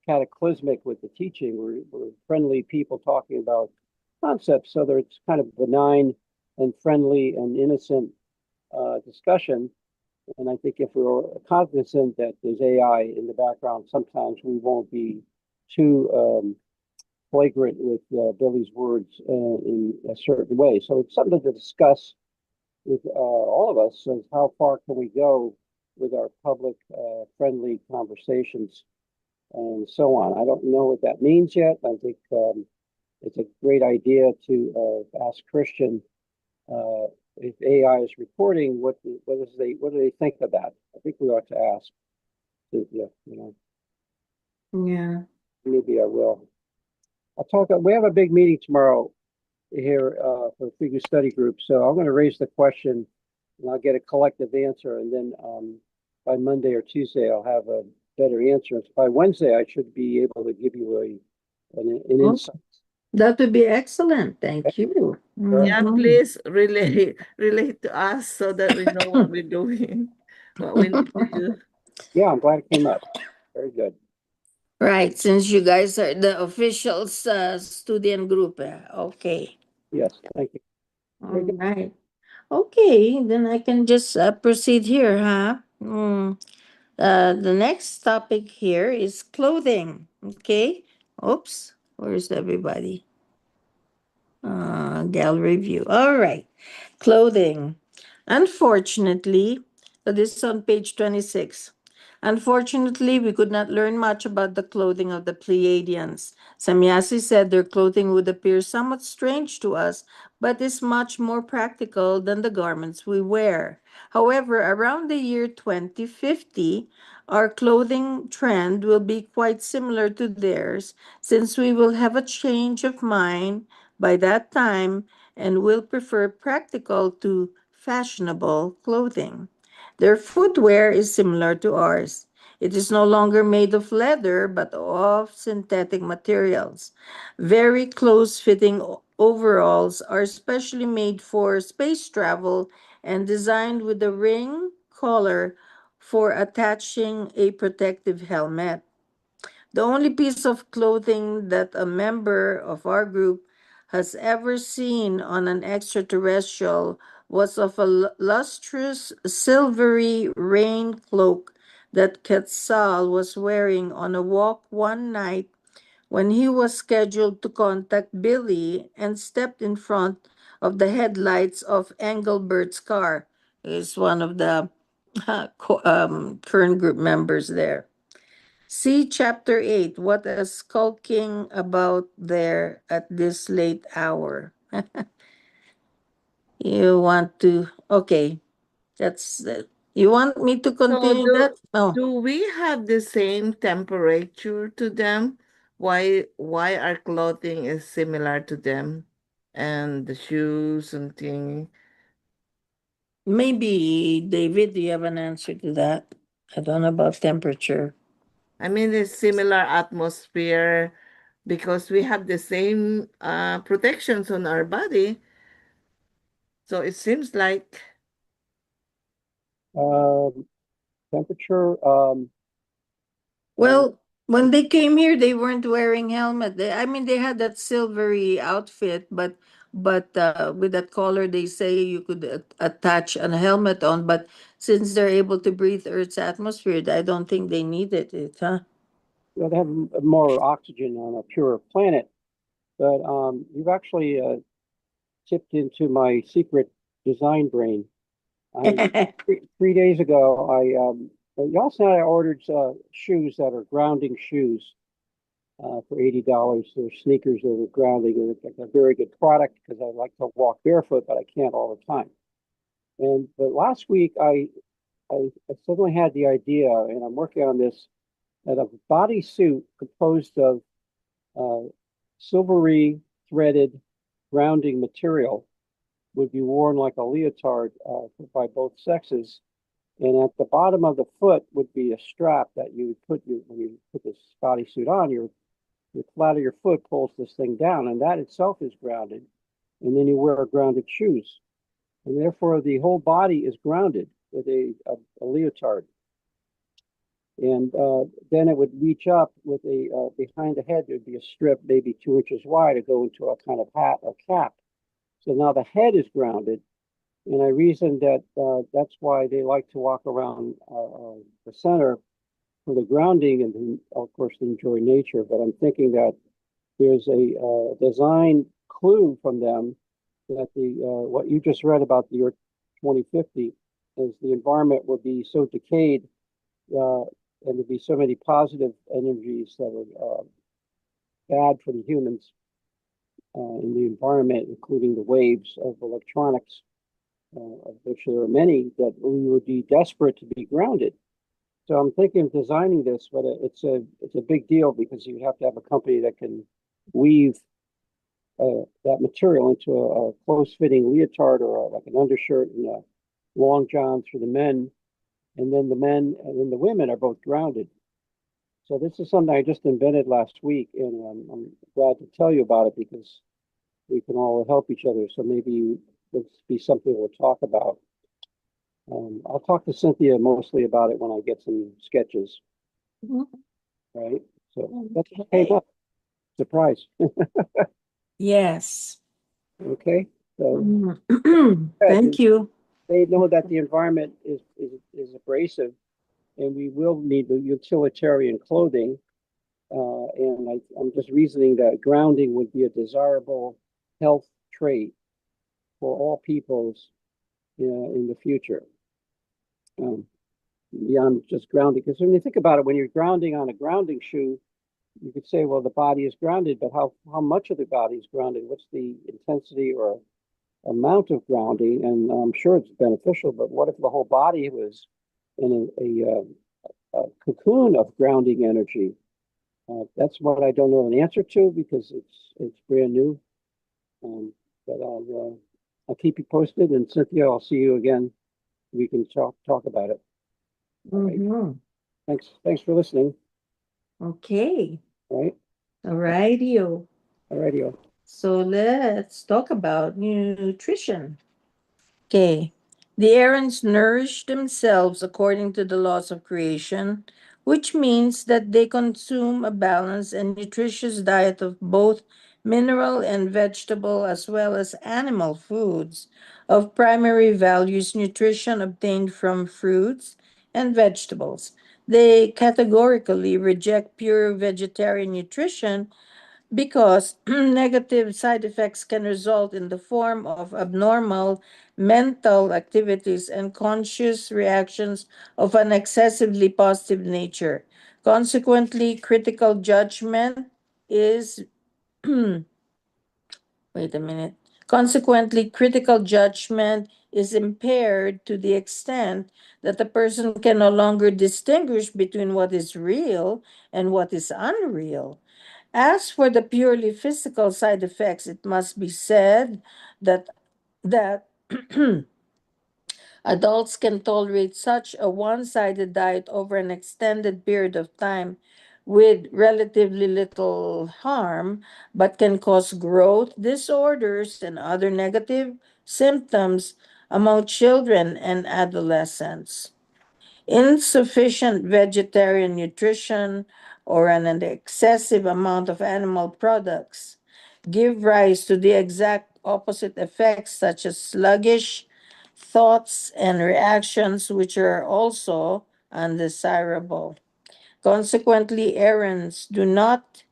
cataclysmic with the teaching. We're friendly people talking about concepts, so there's kind of benign and friendly and innocent discussion. And I think if we're cognizant that there's AI in the background, sometimes we won't be too flagrant with Billy's words in a certain way. So it's something to discuss with all of us: is how far can we go with our public friendly conversations and so on. I don't know what that means yet. I think it's a great idea to ask Christian uh, if AI is recording, what do they think of that? I think we ought to ask. Yeah, yeah. maybe I will. I'll talk. We have a big meeting tomorrow here for Figure Study Group, so I'm going to raise the question, and I'll get a collective answer, and then by Monday or Tuesday I'll have a better answer. By Wednesday I should be able to give you an Oh, insight. that would be excellent. Okay? Thank you. Yeah, Mhm. please relate to us so that we know what we're doing, what we need to do. Yeah, I'm glad it came up. Very good. Right, since you guys are the official student group. Okay. Yes, thank you. Very All good. right. Okay, then I can just proceed here, huh? The next topic here is clothing. Okay. Oops. Where's everybody? Gallery view. All right. Clothing. Unfortunately, so this is on page 26. Unfortunately, we could not learn much about the clothing of the Pleiadians. Samyasi said their clothing would appear somewhat strange to us, but is much more practical than the garments we wear. However, around the year 2050, our clothing trend will be quite similar to theirs since we will have a change of mind by that time and will prefer practical to fashionable clothing. Their footwear is similar to ours. It is no longer made of leather, but of synthetic materials. Very close fitting overalls are specially made for space travel and designed with a ring collar for attaching a protective helmet. The only piece of clothing that a member of our group has ever seen on an extraterrestrial was of a lustrous silvery rain cloak that Quetzal was wearing on a walk one night when he was scheduled to contact Billy and stepped in front of the headlights of Engelbert's car. He's one of the current group members there. See chapter 8. What is skulking about there at this late hour? You want to, okay, that's it. You want me to So continue that? No. do we have the same temperature to them? Why our clothing is similar to them and the shoes and thing? Maybe, David, do you have an answer to that? I don't know about temperature. I mean, it's similar atmosphere because we have the same protections on our body. So it seems like Um, temperature. Well, when they came here, they weren't wearing helmet. I mean, they had that silvery outfit, but with that collar, they say you could attach a helmet on. But since they're able to breathe Earth's atmosphere, I don't think they needed it, huh? They have more oxygen on a purer planet. But you've actually tipped into my secret design brain. I 3 days ago, last night I ordered shoes that are grounding shoes for $80. They're sneakers that are grounding, and it's a very good product because I like to walk barefoot, but I can't all the time. But last week I suddenly had the idea, and I'm working on this, that a bodysuit composed of uh, silvery threaded grounding material would be worn like a leotard by both sexes. And at the bottom of the foot would be a strap that you would put when you put this bodysuit on. Your flat of your foot pulls this thing down, and that itself is grounded. And then you wear grounded shoes, and therefore the whole body is grounded with a leotard. And then it would reach up with behind the head, there'd be a strip maybe 2 inches wide to go into a kind of hat or cap. So now the head is grounded. And I reasoned that that's why they like to walk around the center for the grounding and, of course, enjoy nature. But I'm thinking that there's a design clue from them that what you just read about the year 2050 is the environment will be so decayed and there'd be so many positive energies that are bad for the humans in the environment, including the waves of electronics, of which there are many, that we would be desperate to be grounded. So I'm thinking of designing this, but it's a big deal because you have to have a company that can weave that material into a close-fitting leotard or like an undershirt and long johns for the men, and then the men and then the women are both grounded. So this is something I just invented last week, and I'm glad to tell you about it because we can all help each other. So maybe this be something we'll talk about. I'll talk to Cynthia mostly about it when I get some sketches. Right? So that's what came up. Surprise. Yes. Okay. So Thank you. they know that the environment is abrasive, and we will need the utilitarian clothing. And I'm just reasoning that grounding would be a desirable health trait for all peoples in the future. Beyond just grounding, because when you think about it, when you're grounding on a grounding shoe, you could say, well, the body is grounded, but how much of the body is grounded? What's the intensity or amount of grounding? And I'm sure it's beneficial, but what if the whole body was in a cocoon of grounding energy? That's what I don't know an answer to because it's brand new. But I'll keep you posted, and Cynthia, I'll see you again we can talk about it. All right. Mm-hmm. Thanks for listening. Okay. All right. All righty. All righty. So let's talk about nutrition. Okay. The Aarons nourish themselves according to the laws of creation, which means that they consume a balanced and nutritious diet of both mineral and vegetable as well as animal foods. Of primary values, nutrition obtained from fruits and vegetables. They categorically reject pure vegetarian nutrition because negative side effects can result in the form of abnormal mental activities and conscious reactions of an excessively positive nature. Consequently, critical judgment is wait a minute. Consequently, critical judgment is impaired to the extent that the person can no longer distinguish between what is real and what is unreal. As for the purely physical side effects, it must be said that adults can tolerate such a one-sided diet over an extended period of time with relatively little harm, but can cause growth disorders and other negative symptoms among children and adolescents. Insufficient vegetarian nutrition or an excessive amount of animal products give rise to the exact opposite effects, such as sluggish thoughts and reactions, which are also undesirable. Consequently, errands do not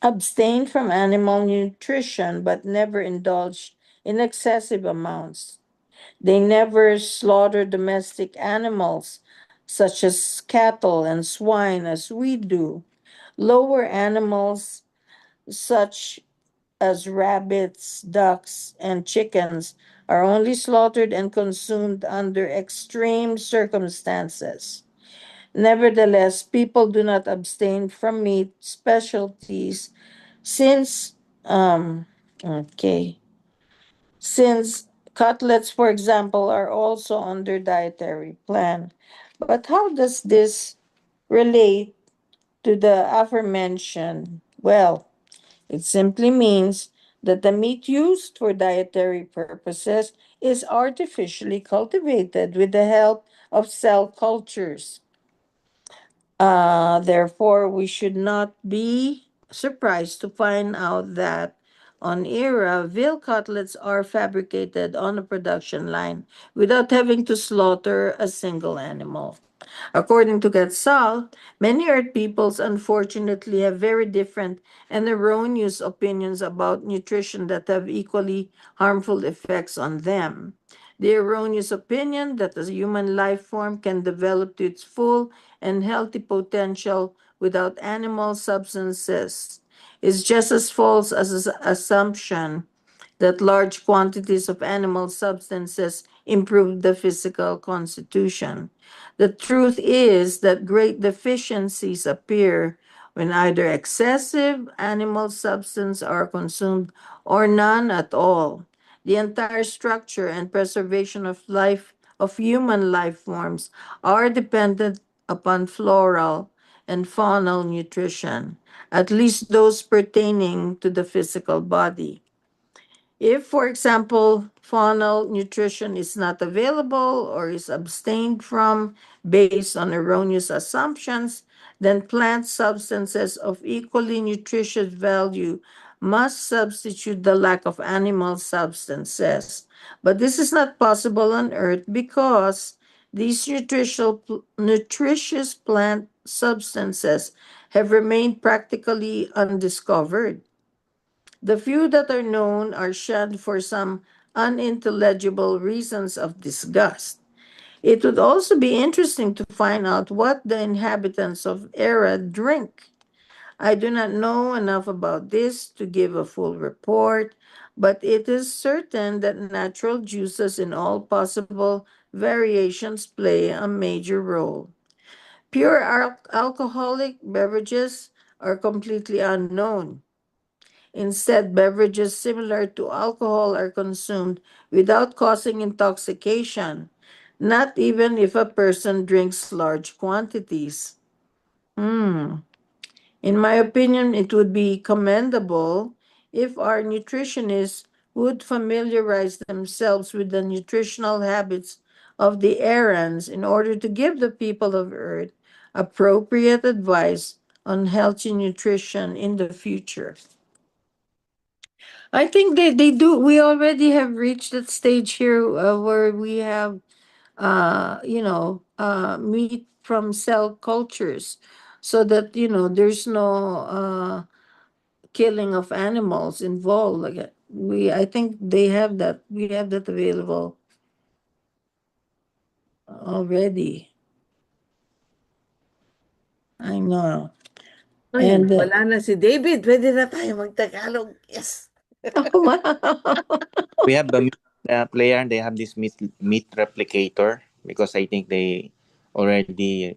abstain from animal nutrition but never indulge in excessive amounts. They never slaughter domestic animals such as cattle and swine as we do. Lower animals such as rabbits, ducks, and chickens are only slaughtered and consumed under extreme circumstances. Nevertheless, people do not abstain from meat specialties since okay since cutlets, for example, are also on their dietary plan. But how does this relate to the aforementioned? Well, it simply means that the meat used for dietary purposes is artificially cultivated with the help of cell cultures. Therefore, we should not be surprised to find out that on ERA, veal cutlets are fabricated on a production line without having to slaughter a single animal. According to Quetzal, many Earth peoples unfortunately have very different and erroneous opinions about nutrition that have equally harmful effects on them. The erroneous opinion that the human life form can develop to its full and healthy potential without animal substances is just as false as the assumption that large quantities of animal substances improve the physical constitution. The truth is that great deficiencies appear when either excessive animal substance are consumed or none at all. The entire structure and preservation of life of human life forms are dependent upon floral and faunal nutrition, at least those pertaining to the physical body. If, for example, faunal nutrition is not available or is abstained from based on erroneous assumptions, then plant substances of equally nutritious value must substitute the lack of animal substances. But this is not possible on Earth because these nutritious plant substances have remained practically undiscovered. The few that are known are shunned for some unintelligible reasons of disgust. It would also be interesting to find out what the inhabitants of Era drink. I do not know enough about this to give a full report, but it is certain that natural juices in all possible variations play a major role. Pure alcoholic beverages are completely unknown. Instead, beverages similar to alcohol are consumed without causing intoxication. not even if a person drinks large quantities. In my opinion, it would be commendable if our nutritionists would familiarize themselves with the nutritional habits of the errands in order to give the people of Earth appropriate advice on healthy nutrition in the future. I think they do. We already have reached that stage here where we have, meat from cell cultures so that, there's no killing of animals involved. Like I think they have that. We have that available already. I know. Ay, And wala na si David. Pwede na tayo mag-Tagalog. Yes. We have the player and they have this meat replicator because I think they already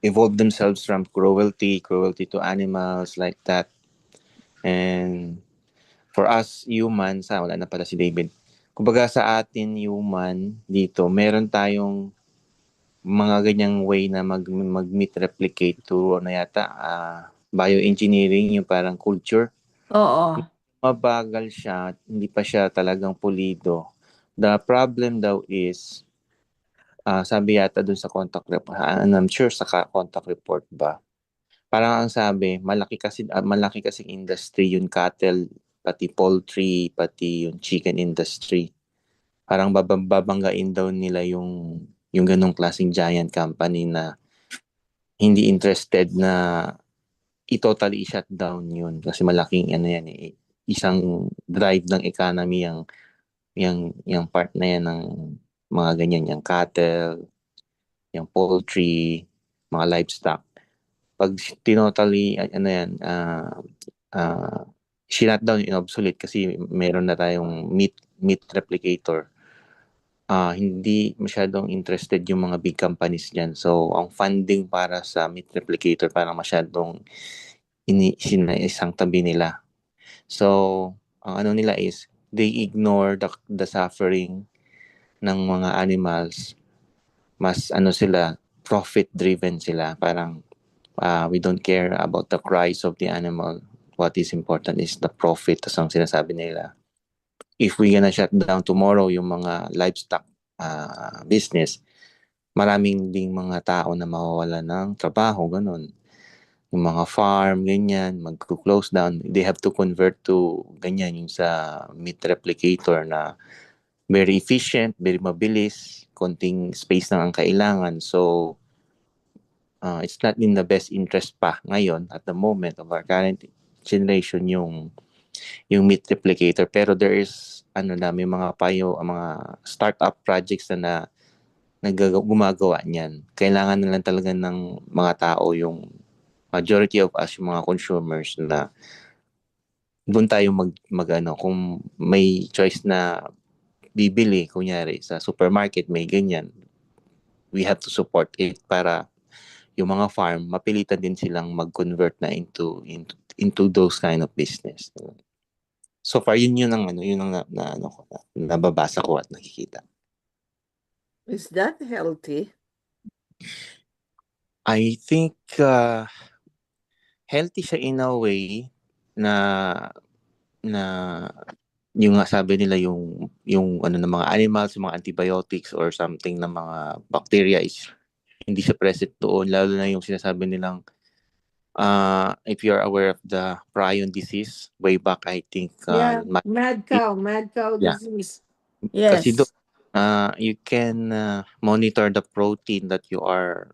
evolved themselves from cruelty to animals like that. And for us humans, wala na pala si David. Kumbaga sa atin human dito, meron tayong mga ganyang way na mag-meat replicate to ano yata, bioengineering, yung parang culture. Oo. Mabagal siya, hindi pa siya talagang pulido. The problem daw is, sabi yata dun sa contact report, and I'm sure sa contact report ba, parang ang sabi, malaki kasi industry yung cattle, pati poultry, pati yung chicken industry. Parang babanggain daw nila yung ganong klaseng giant company na hindi interested na i-totally shut down yun kasi malaking ano yan isang drive ng economy yung part na yan ng mga ganyan, yung cattle, yung poultry, mga livestock. Pag tinotally ano yan, shut down, obsolete kasi meron na tayong meat replicator. Hindi masyadong interested yung mga big companies dyan. So, ang funding para sa meat replicator parang masyadong isang tabi nila. So, ang ano nila is, they ignore the suffering ng mga animals. Mas ano sila, profit-driven sila. Parang, we don't care about the cries of the animal. What is important is the profit. Tas ang sinasabi nila, if we gonna shut down tomorrow yung mga livestock business, maraming ding mga tao na mawawala ng trabaho, ganun. Yung mga farm, ganyan, mag-close down. They have to convert to ganyan yung sa meat replicator na very efficient, very mabilis, konting space lang ang kailangan. So, it's not in the best interest pa ngayon at the moment of our current generation yung meat replicator. Pero there is, may mga mga startup projects na gumagawa niyan. Kailangan na lang talaga ng mga tao, yung majority of us, yung mga consumers na doon tayo kung may choice na bibili, kunyari sa supermarket may ganyan, we have to support it para yung mga farm mapilitan din silang mag-convert na into those kind of business. So far yun ang nababasa ko at nakikita. Is that healthy? I think healthy siya in a way na yung nga sabi nila yung ano ng mga animals, yung mga antibiotics or something ng mga bacteria is hindi siya present doon, lalo na yung sinasabi nilang if you're aware of the prion disease way back, I think mad cow yeah. disease. Kasi Yes. you can monitor the protein that you are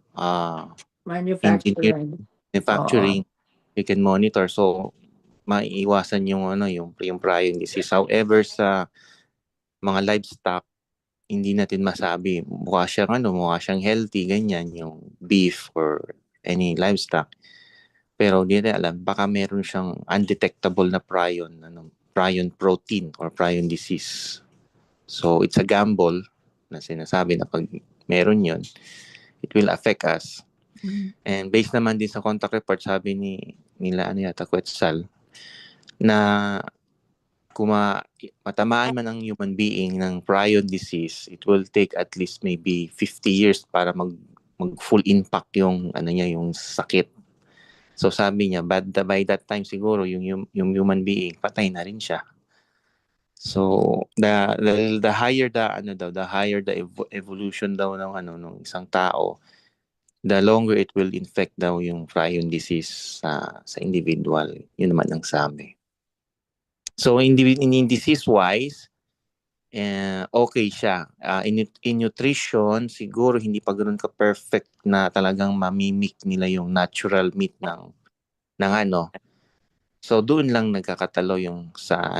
Manufacturing. manufacturing. You can monitor, so maiiwasan yung prion disease. However, sa mga livestock, hindi natin masabi. Mukha siyang healthy, ganyan, yung beef or any livestock. Pero hindi natin alam, baka meron siyang undetectable na prion protein or prion disease. So, it's a gamble na sinasabi na pag meron yun, it will affect us. And based naman din sa contact report, sabi nila Quetzal, na kung matamaan man ang human being ng prion disease, it will take at least maybe 50 years para mag full impact yung ano niya, yung sakit. So sabi niya, by that time siguro yung human being patay na rin siya. So the higher the higher the evolution daw ng isang tao, the longer it will infect daw yung prion disease sa individual. Yun naman ang sabi. So in disease wise, okay siya. In nutrition, siguro hindi pa ganoon ka perfect na talagang mamimik nila yung natural meat ng ano. So doon lang nagkakatalo yung sa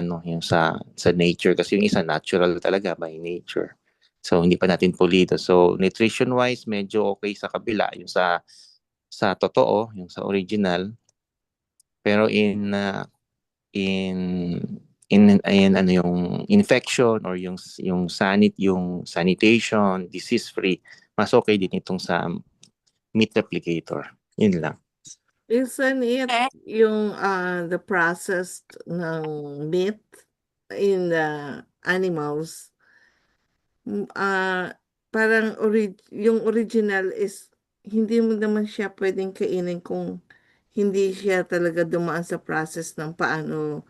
nature, kasi yung isa natural talaga by nature. So hindi pa natin pulido. So nutrition wise medyo okay sa kabila, yung sa totoo, yung sa original. Pero in ano yung infection or yung sanitation, disease free, mas okay din itong sa meat replicator. Yun lang. Isn't it yung the processed ng meat in the animals, parang yung original is hindi mo naman siya pwedeng kainin kung hindi siya talaga dumaan sa process ng paano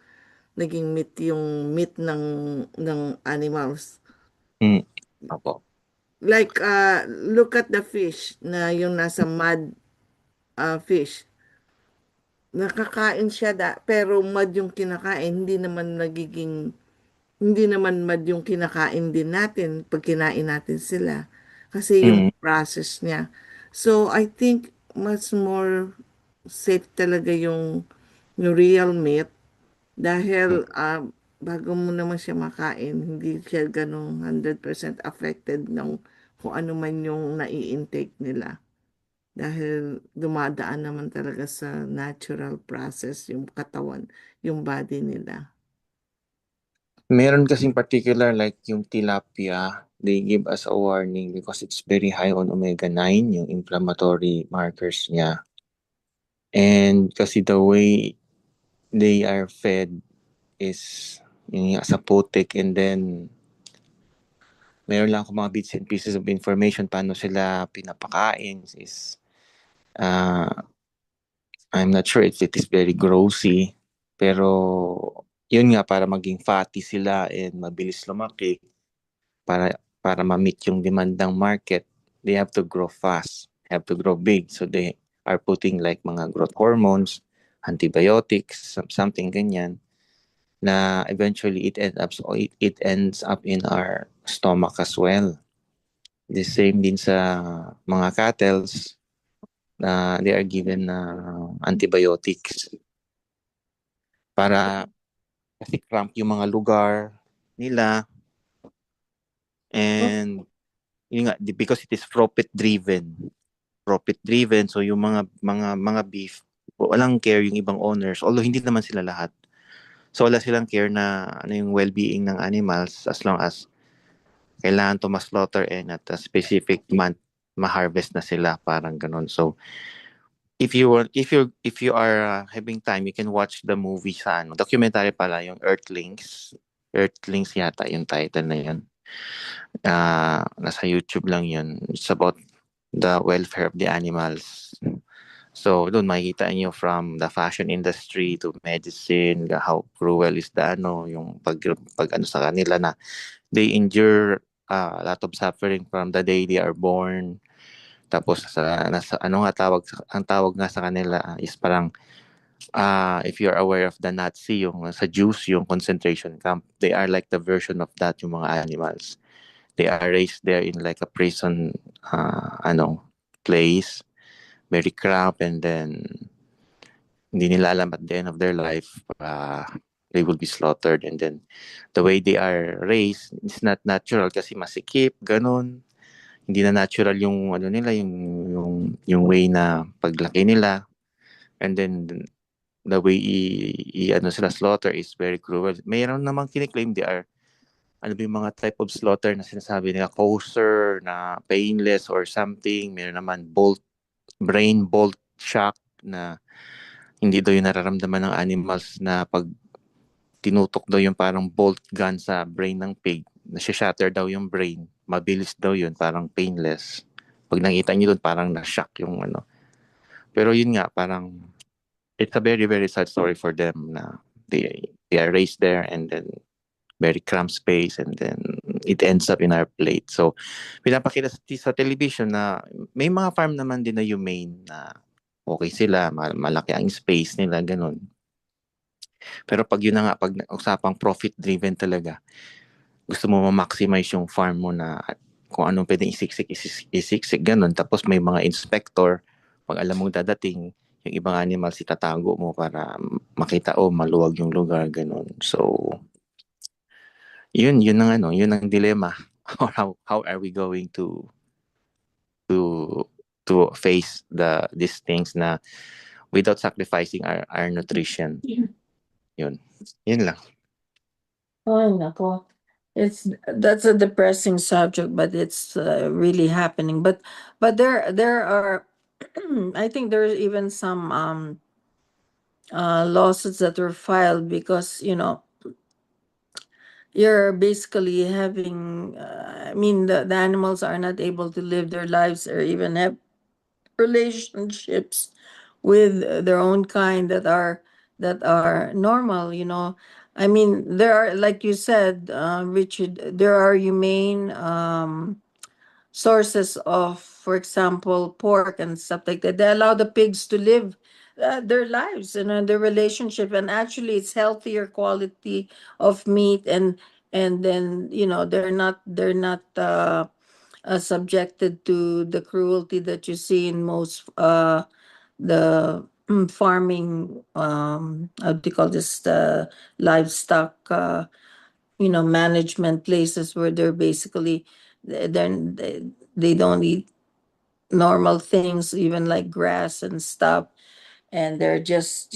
naging meat yung meat ng animals. Opo. Like look at the fish na yung nasa mud fish. Nakakain siya pero mud yung kinakain, hindi naman mud yung kinakain din natin pag kinain natin sila kasi yung process niya. So I think much more safe talaga yung real meat dahil bago mo naman siya makain, hindi siya ganong 100% affected ng kung ano man yung nai-intake nila. Dahil dumadaan naman talaga sa natural process yung katawan, yung body nila. Meron kasing particular like yung tilapia, they give us a warning because it's very high on omega-9, yung inflammatory markers niya. And kasi the way they are fed is yung sa putik, and then meron lang ako mga bits and pieces of information paano sila pinapakain is I'm not sure if it is very grossy, pero yun nga, para maging fatty sila and mabilis lumaki, para ma-meet yung demand ng market, they have to grow fast, have to grow big. So they are putting like mga growth hormones, antibiotics, something ganyan, na eventually it ends up in our stomach as well. The same din sa mga cattles na they are given antibiotics para kasi cramp yung mga lugar nila, and yun nga, because it is profit driven, so yung mga beef, walang care yung ibang owners, although hindi naman sila lahat. So wala silang care na ano yung well-being ng animals, as long as kailangan to ma-slaughter and at a specific month ma-harvest na sila, parang ganun. So if you are having time, you can watch the movie sa documentary pala, yung Earthlings yata yung title na yun. Nasa YouTube lang yun. It's about the welfare of the animals. So doon makikita niyo from the fashion industry to medicine, how cruel is the yung pag sa kanila na they endure a lot of suffering from the day they are born. Tapos ang tawag nga sa kanila is parang if you're aware of the Nazi, yung sa Jews, yung concentration camp, they are like the version of that, yung mga animals. They are raised there in like a prison place, very cramped, and then hindi nila alam at the end of their life they will be slaughtered, and then the way they are raised is not natural kasi masikip, ganun. Hindi na natural yung nila, yung way na paglaki nila, and then the way sila slaughter is very cruel. Mayroon namang kiniklaim they are yung mga type of slaughter na sinasabi nila kosher, na painless or something. Meron naman brain bolt shock na hindi daw yung nararamdaman ng animals na pag tinutok daw yung parang bolt gun sa brain ng pig, nasya-shatter daw yung brain, mabilis daw yun, parang painless. Pag nakita niyo doon, parang na-shock yung ano. Pero yun nga, parang it's a very, very sad story for them na they are raised there and then very cramped space and then it ends up in our plate. So, pinapakita sa television na may mga farm naman din na humane na okay sila, malaki ang space nila, ganun. Pero pag yun na nga, pag usapang profit-driven talaga, gusto mo ma-maximize yung farm mo na kung anong pwedeng isiksik, ganun. Tapos may mga inspector, pag alam mong dadating, yung ibang animals itatago mo para makita, maluwag yung lugar, ganun. So, yun ang dilemma. How are we going to face these things na without sacrificing our nutrition? Yun lang. Ay, nako. That's a depressing subject, but it's really happening. But there are I think there's even some lawsuits that were filed because you're basically having I mean the animals are not able to live their lives or even have relationships with their own kind that are normal. I mean, there are, like you said, Richard, there are humane sources of, for example, pork and stuff like that. They allow the pigs to live their lives and their relationship, and actually, it's healthier quality of meat, and then they're not subjected to the cruelty that you see in most the farming, how do you call this, the livestock management places where they're basically they don't eat normal things, even like grass and stuff, and they're just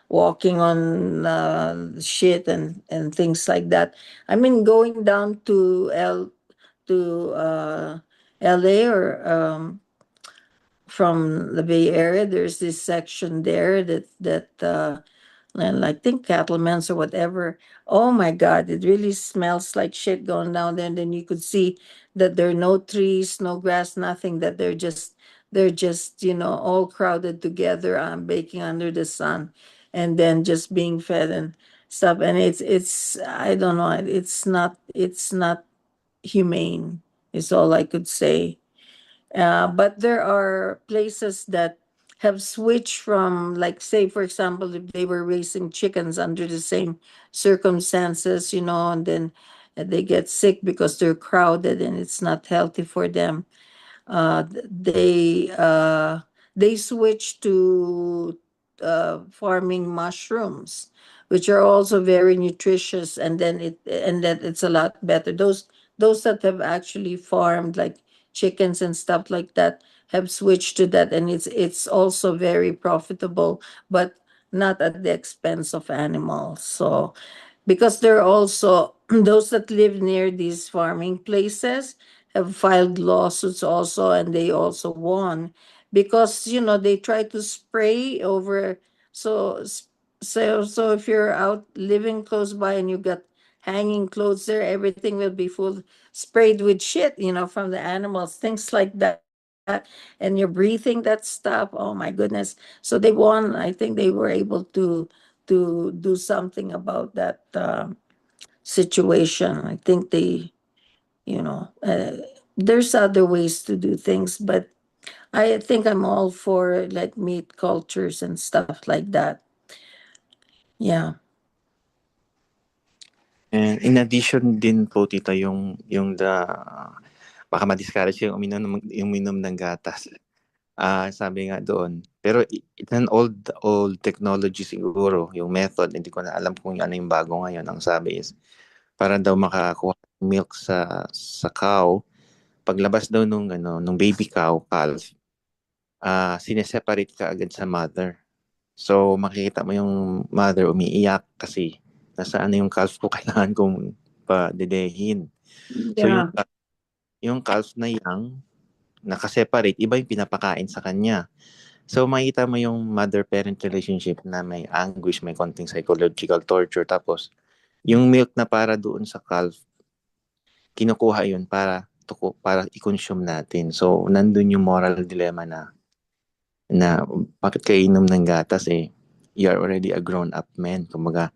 walking on shit and things like that. I mean, going down to LA, or from the Bay Area, there's this section there that and I think Cattleman's or whatever. Oh my God, it really smells like shit going down there. And then you could see that there are no trees, no grass, nothing. That they're just all crowded together, baking under the sun, and then just being fed and stuff. And it's I don't know. It's not humane. Is all I could say. But there are places that have switched from, like, say, for example, if they were raising chickens under the same circumstances, and then they get sick because they're crowded and it's not healthy for them. uh, they uh, they switched to farming mushrooms, which are also very nutritious, and that it's a lot better. Those that have actually farmed like chickens and stuff like that have switched to that, and it's also very profitable, but not at the expense of animals. So because there are also those that live near these farming places have filed lawsuits also, and they also won because they try to spray over. So so so if you're out living close by and you got hanging clothes there, everything will be full sprayed with shit, from the animals, things like that. And you're breathing that stuff. Oh my goodness. So they won. I think they were able to do something about that situation. I think there's other ways to do things, but I think I'm all for like meat cultures and stuff like that. Yeah. And in addition din po tita yung baka ma-discourage yung uminom ng gatas. Sabi nga doon. Pero it's an old technology siguro, yung method. Hindi ko na alam kung ano yung bago ngayon. Ang sabi is, para daw makakuha ng milk sa cow, paglabas daw nung baby cow, calf, sineseparate ka agad sa mother. So, makikita mo yung mother umiiyak kasi nasaan na yung calf ko, kailangan kong padedehin. So, Yeah. yung calf na young, nakaseparate, iba yung pinapakain sa kanya. So makita mo yung mother-parent relationship na may anguish, may konting psychological torture. Tapos yung milk na para doon sa calf, kinukuha yun para i-consume natin. So nandun yung moral dilemma na bakit kayo inom ng gatas you are already a grown-up man. Kumbaga,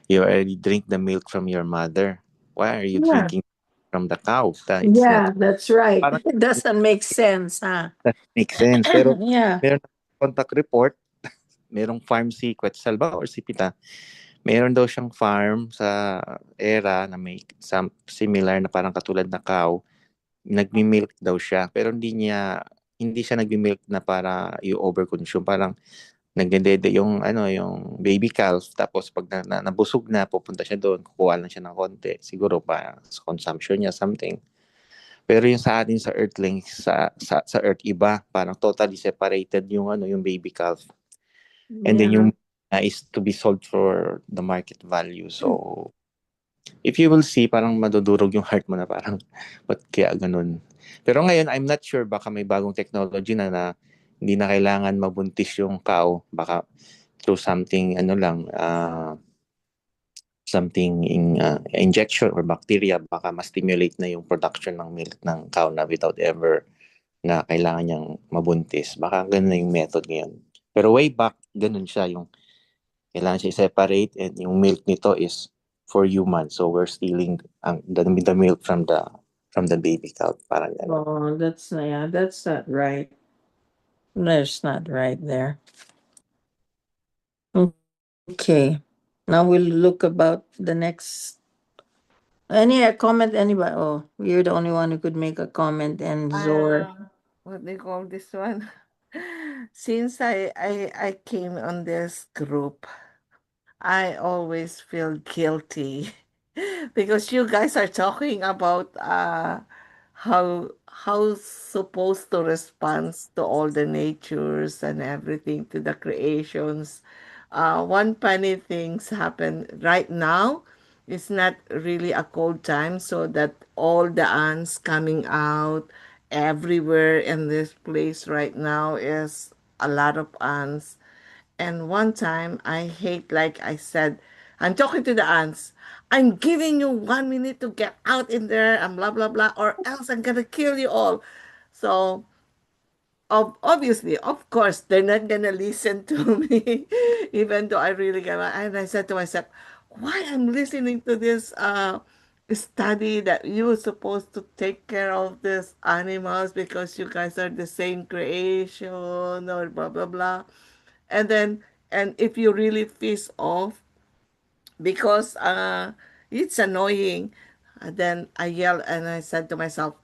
you already drink the milk from your mother. Why are you Yeah. drinking from the cow? It's Yeah, not, that's right. parang It doesn't make sense, huh? that makes sense. Pero Yeah. meron contact report, merong farm si Quetzalba or si Pita, meron daw siyang farm sa era na may some similar na parang katulad na cow, nagmi-milk daw siya. Pero hindi siya nagmi-milk na para i-overconsume. Parang nagdedede yung baby calf, tapos pag nabusog na, pupunta siya doon, kukuha lang siya ng konti. Siguro pa sa consumption niya, something. Pero yung sa atin sa Earthlings, sa Earth iba, parang totally separated yung baby calf. And then yung is to be sold for the market value. So if you will see, parang madudurog yung heart mo na parang, ba't kaya ganun? Pero ngayon, I'm not sure, baka may bagong technology na hindi na kailangan mabuntis yung cow. Baka through something, something injection or bacteria, baka ma-stimulate na yung production ng milk ng cow na without ever na kailangan niyang mabuntis. Baka ganun na yung method ngayon. Pero way back, ganun siya, yung kailangan siya i-separate, and yung milk nito is for humans. So we're stealing the milk from the baby cow. Parang gano'n. Oh, that's not right. That's not right there. Okay. Now we'll look about the next. Any comment? Anybody? Oh, you're the only one who could make a comment, and Zor. What do you call this one? Since I came on this group, I always feel guilty because you guys are talking about how supposed to respond to all the natures and everything, to the creations. One funny things happen right now. It's not really a cold time, so that all the ants coming out everywhere in this place right now is a lot of ants. And one time, I hate, like I said, I'm talking to the ants. I'm giving you 1 minute to get out in there and blah, blah, blah, or else I'm going to kill you all. So, obviously, of course, they're not going to listen to me, even though I really got. And I said to myself, why I'm listening to this study that you're supposed to take care of these animals because you guys are the same creation or blah, blah, blah. And then, and if you really piss off because it's annoying, then I yell and I said to myself,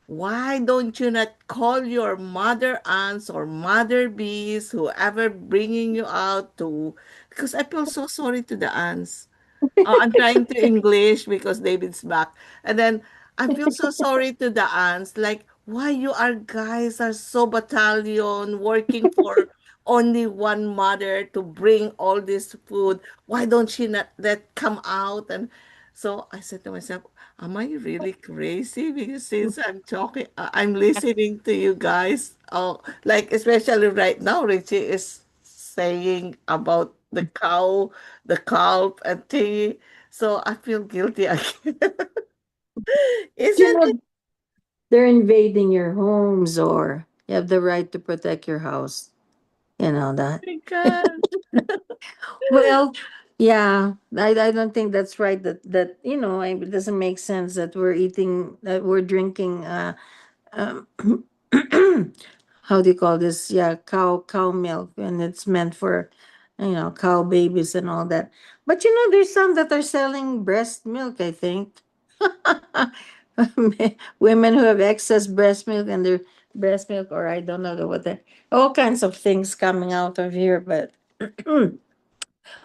why don't you not call your mother ants or mother bees, whoever bringing you out to, because I feel so sorry to the ants. I'm trying to English because David's back. And then I feel so sorry to the ants. Like, why you are guys are so battalion working for only one mother to bring all this food. Why don't she not let come out? And so I said to myself, am I really crazy? Because since I'm talking, I'm listening to you guys. Oh, like especially right now, Richie is saying about the calf and thingy. So I feel guilty again. You Isn't it? know, they're invading your homes, or you have the right to protect your house. You know that. My God. Well, yeah, I don't think that's right. That it doesn't make sense that we're drinking um, how do you call this? Yeah, cow milk, and it's meant for cow babies and all that. But there's some that are selling breast milk, I think. Women who have excess breast milk, and their breast milk, or I don't know what the all kinds of things coming out of here, but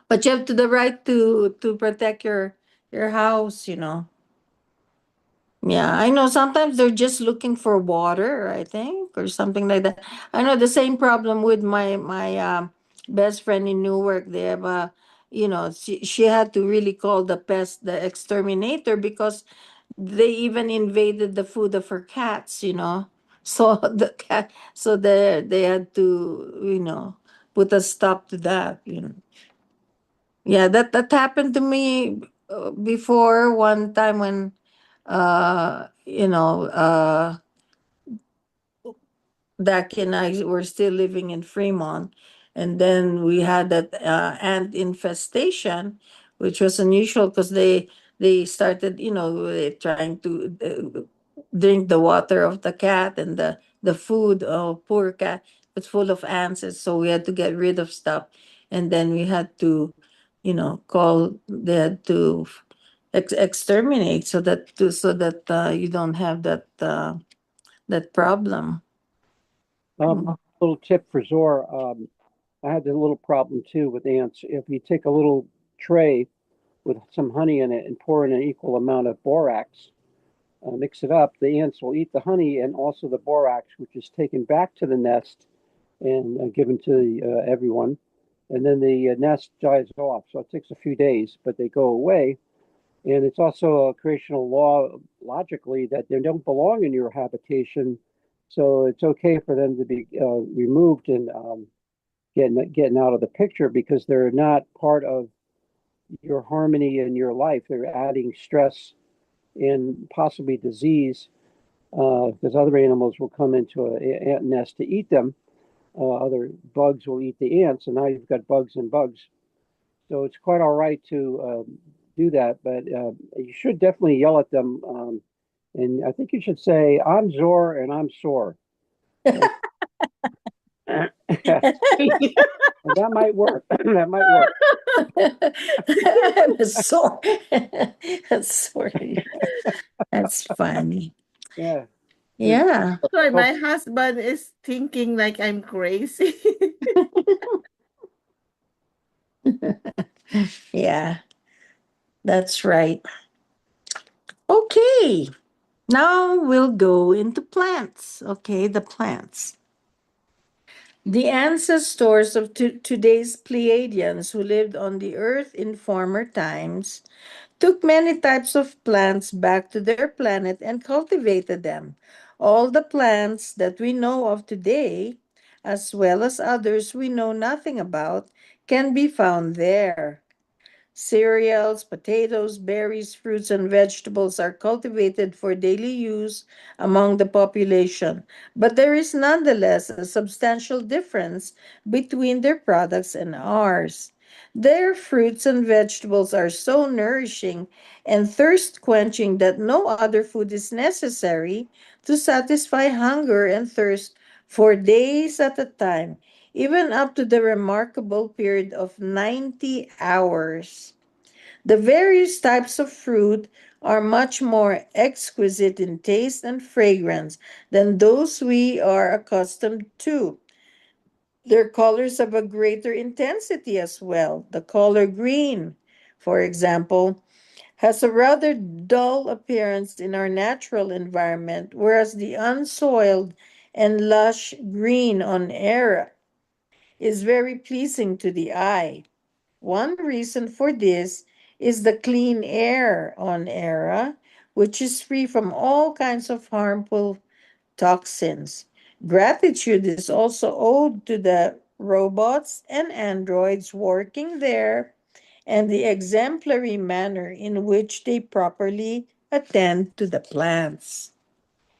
but you have the right to protect your house. Yeah, I know sometimes they're just looking for water, I think, or something like that. I know the same problem with my best friend in Newark. They have she had to really call the exterminator, because they even invaded the food of her cats. So they had to, put a stop to that. Yeah, that happened to me before one time when uh you know uh Daki and I were still living in Fremont, and then we had that ant infestation, which was unusual because they started, trying to drink the water of the cat, and the food. Oh, poor cat! It's full of ants, and so we had to get rid of stuff, and then we had to, call. They had to exterminate so that you don't have that problem. Little tip for Zor. I had a little problem too with ants. If you take a little tray with some honey in it and pour in an equal amount of borax, mix it up, the ants will eat the honey and also the borax, which is taken back to the nest and given to everyone. And then the nest dies off. So it takes a few days, but they go away. And it's also a creational law, logically, that they don't belong in your habitation. So it's okay for them to be removed and getting out of the picture because they're not part of your harmony in your life. They're adding stress and possibly disease because other animals will come into an ant nest to eat them. Other bugs will eat the ants, and now you've got bugs and bugs. So it's quite all right to do that, but you should definitely yell at them. And I think you should say, "I'm Zor and I'm sore." And that might work. That might work. I'm sorry. Sorry. That's funny. Yeah. Yeah. Sorry, my husband is thinking like I'm crazy. Yeah, that's right. Okay. Now we'll go into plants. Okay, the plants. The ancestors of today's Pleiadians who lived on the earth in former times took many types of plants back to their planet and cultivated them. All the plants that we know of today, as well as others we know nothing about, can be found there. Cereals, potatoes, berries, fruits, and vegetables are cultivated for daily use among the population, but there is nonetheless a substantial difference between their products and ours. Their fruits and vegetables are so nourishing and thirst quenching that no other food is necessary to satisfy hunger and thirst for days at a time, even up to the remarkable period of 90 hours. The various types of fruit are much more exquisite in taste and fragrance than those we are accustomed to. Their colors have a greater intensity as well. The color green, for example, has a rather dull appearance in our natural environment, whereas the unsoiled and lush green on air is very pleasing to the eye. One reason for this is the clean air on Era, which is free from all kinds of harmful toxins. Gratitude is also owed to the robots and androids working there and the exemplary manner in which they properly attend to the plants.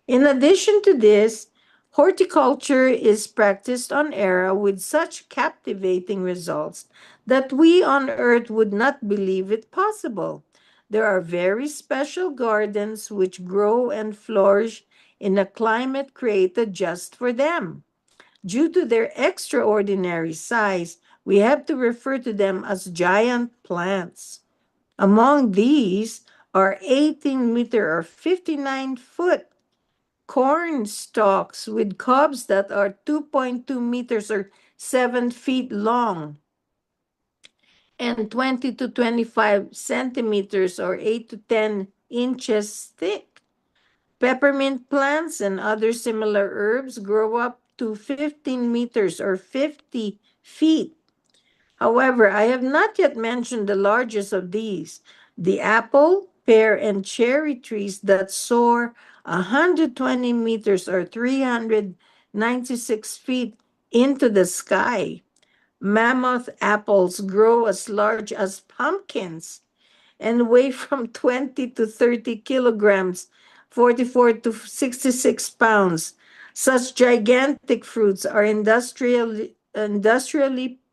In addition to this, horticulture is practiced on Era with such captivating results that we on Earth would not believe it possible. There are very special gardens which grow and flourish in a climate created just for them. Due to their extraordinary size, we have to refer to them as giant plants. Among these are 18-meter or 59-foot corn stalks with cobs that are 2.2 meters or 7 feet long and 20 to 25 centimeters or 8 to 10 inches thick. Peppermint plants and other similar herbs grow up to 15 meters or 50 feet. However, I have not yet mentioned the largest of these, the apple, pear, and cherry trees that soar 120 meters or 396 feet into the sky. Mammoth apples grow as large as pumpkins and weigh from 20 to 30 kilograms, 44 to 66 pounds. Such gigantic fruits are industrially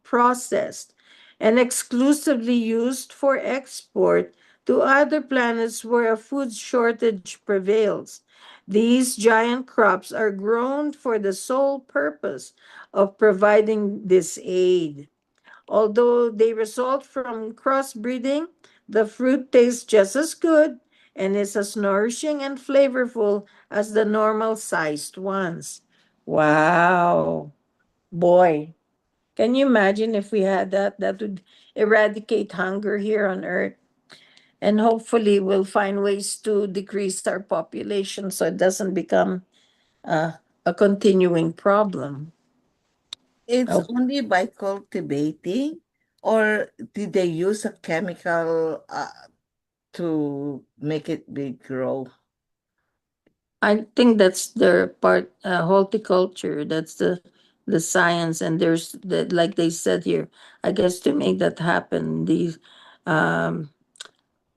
processed and exclusively used for export to other planets where a food shortage prevails. These giant crops are grown for the sole purpose of providing this aid. Although they result from crossbreeding, the fruit tastes just as good and is as nourishing and flavorful as the normal sized ones. Wow. Boy, can you imagine if we had that? That would eradicate hunger here on Earth. And hopefully, we'll find ways to decrease our population so it doesn't become a continuing problem. It's Oh, only by cultivating, or did they use a chemical to make it big grow? I think that's their part, horticulture. That's the science, and there's that, like they said here. I guess to make that happen, these, um,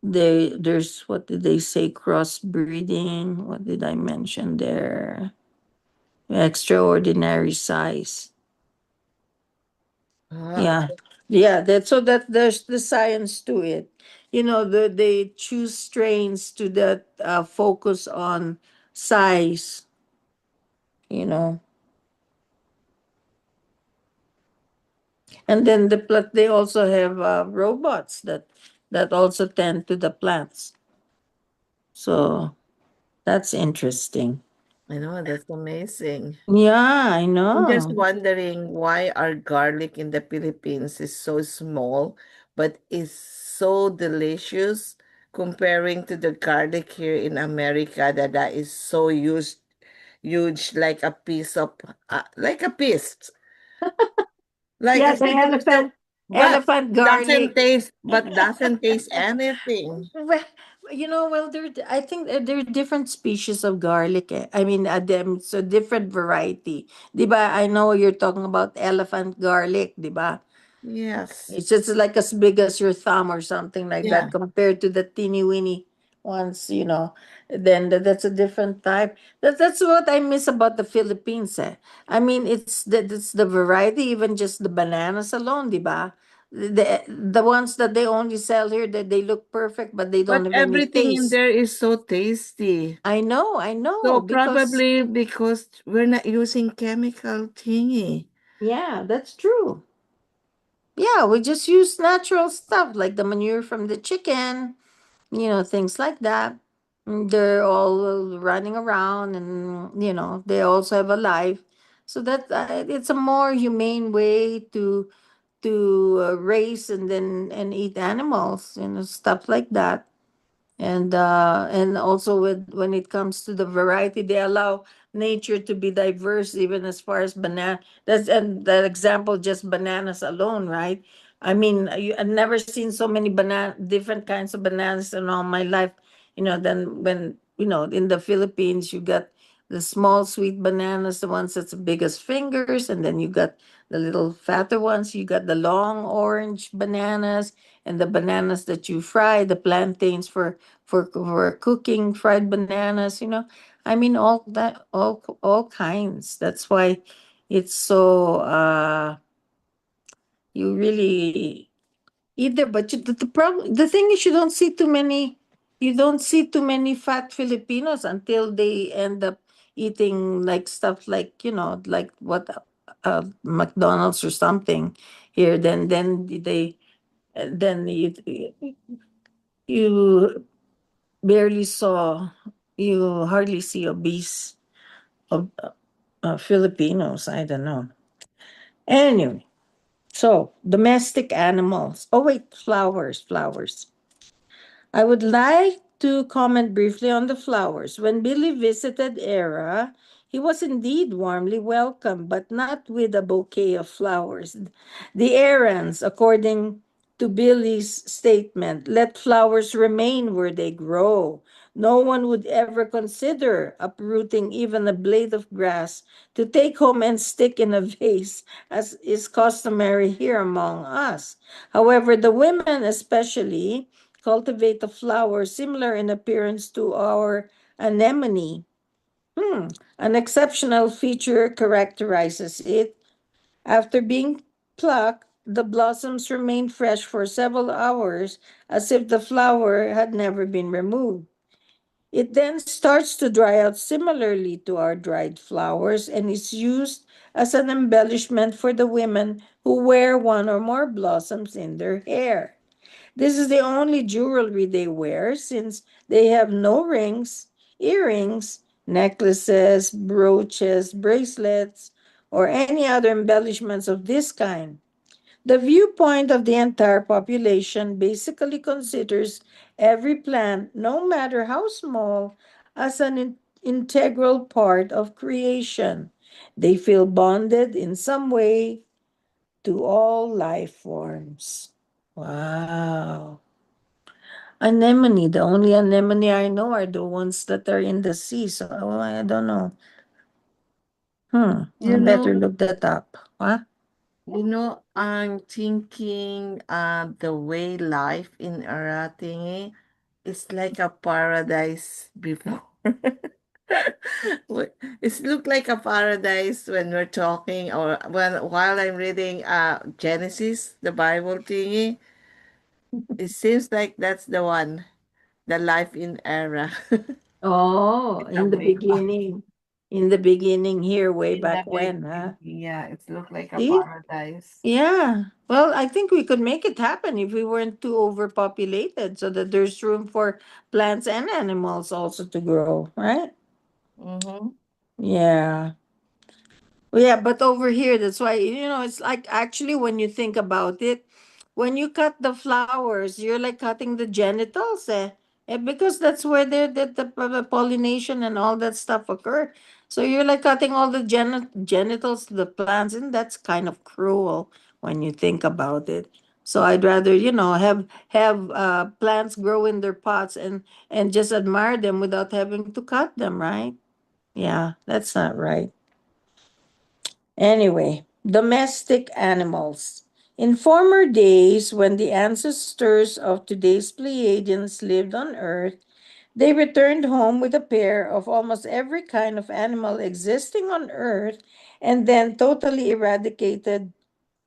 there's what did they say? Crossbreeding. What did I mention there? Extraordinary size. Ah, Yeah, yeah. That so that there's the science to it. They choose strains to that focus on size. You know And then they also have robots that also tend to the plants. So that's interesting. I know, that's amazing. Yeah, I I'm just know. wondering why our garlic in the Philippines is so small, but is so delicious comparing to the garlic here in America that is so huge, like a piece of, like a piece, like Yeah, a the stick of the, but elephant doesn't garlic. taste, but doesn't taste anything. Well, I think there are different species of garlic. I mean, it's a different variety. Diba? I know you're talking about elephant garlic, diba? Yes. It's just like as big as your thumb or something like Yeah. that compared to the teeny weeny ones. Then that's a different type. That's what I miss about the Philippines. I mean, it's the variety, even just the bananas alone, di ba? The ones that they only sell here that they look perfect, but they don't But have any everything in taste. there is so tasty. I know, So because probably because we're not using chemical thingy. yeah, that's true. Yeah, we just use natural stuff like the manure from the chicken, things like that. They're all running around, and they also have a life. So that it's a more humane way to raise and eat animals, stuff like that. And also when it comes to the variety, they allow nature to be diverse, even as far as banana. That's and that example, just bananas alone, right? I mean, I've never seen so many different kinds of bananas in all my life. Then when in the Philippines, you got the small sweet bananas, the ones that's big as fingers, and then you got the little fatter ones. You got the long orange bananas, and the bananas that you fry, the plantains for cooking, fried bananas. I mean, all kinds. That's why it's so you really either. But the problem, the thing is, you don't see too many fat Filipinos until they end up eating like stuff like like what, McDonald's or something here. Then they then you barely saw you hardly see obese of Filipinos. I don't know. Anyway, so domestic animals. Oh wait, flowers. I would like to comment briefly on the flowers. When Billy visited Era, he was indeed warmly welcomed, but not with a bouquet of flowers. The errands, according to Billy's statement, let flowers remain where they grow. No one would ever consider uprooting even a blade of grass to take home and stick in a vase, as is customary here among us. However, the women especially cultivate a flower similar in appearance to our anemone. An exceptional feature characterizes it. After being plucked, the blossoms remain fresh for several hours as if the flower had never been removed. It then starts to dry out similarly to our dried flowers and is used as an embellishment for the women who wear one or more blossoms in their hair. This is the only jewelry they wear since they have no rings, earrings, necklaces, brooches, bracelets, or any other embellishments of this kind. The viewpoint of the entire population basically considers every plant, no matter how small, as an integral part of creation. They feel bonded in some way to all life forms. Wow. Anemone, the only anemone I know are the ones that are in the sea, so I don't know. I You better know, look that up. Huh? I'm thinking the way life in Aratingi is like a paradise before. It's look like a paradise when we're talking or while I'm reading Genesis, the Bible thingy. It seems like that's the one, the life in Era. Oh, The in the way back beginning. In the beginning here, way in the back when, huh? beginning. Yeah, it's look like a See? paradise. Yeah. Well, I think we could make it happen if we weren't too overpopulated so that there's room for plants and animals also to grow, right? Mm-hmm. Yeah. Well, yeah, but over here, that's why, it's like actually when you think about it, when you cut the flowers, you're like cutting the genitals, eh? Because that's where the pollination and all that stuff occur. So you're like cutting all the genitals to the plants, and that's kind of cruel when you think about it. So I'd rather, have plants grow in their pots and just admire them without having to cut them, right? Yeah, that's not right. Anyway, domestic animals. In former days, when the ancestors of today's Pleiadians lived on Earth, they returned home with a pair of almost every kind of animal existing on Earth and then totally eradicated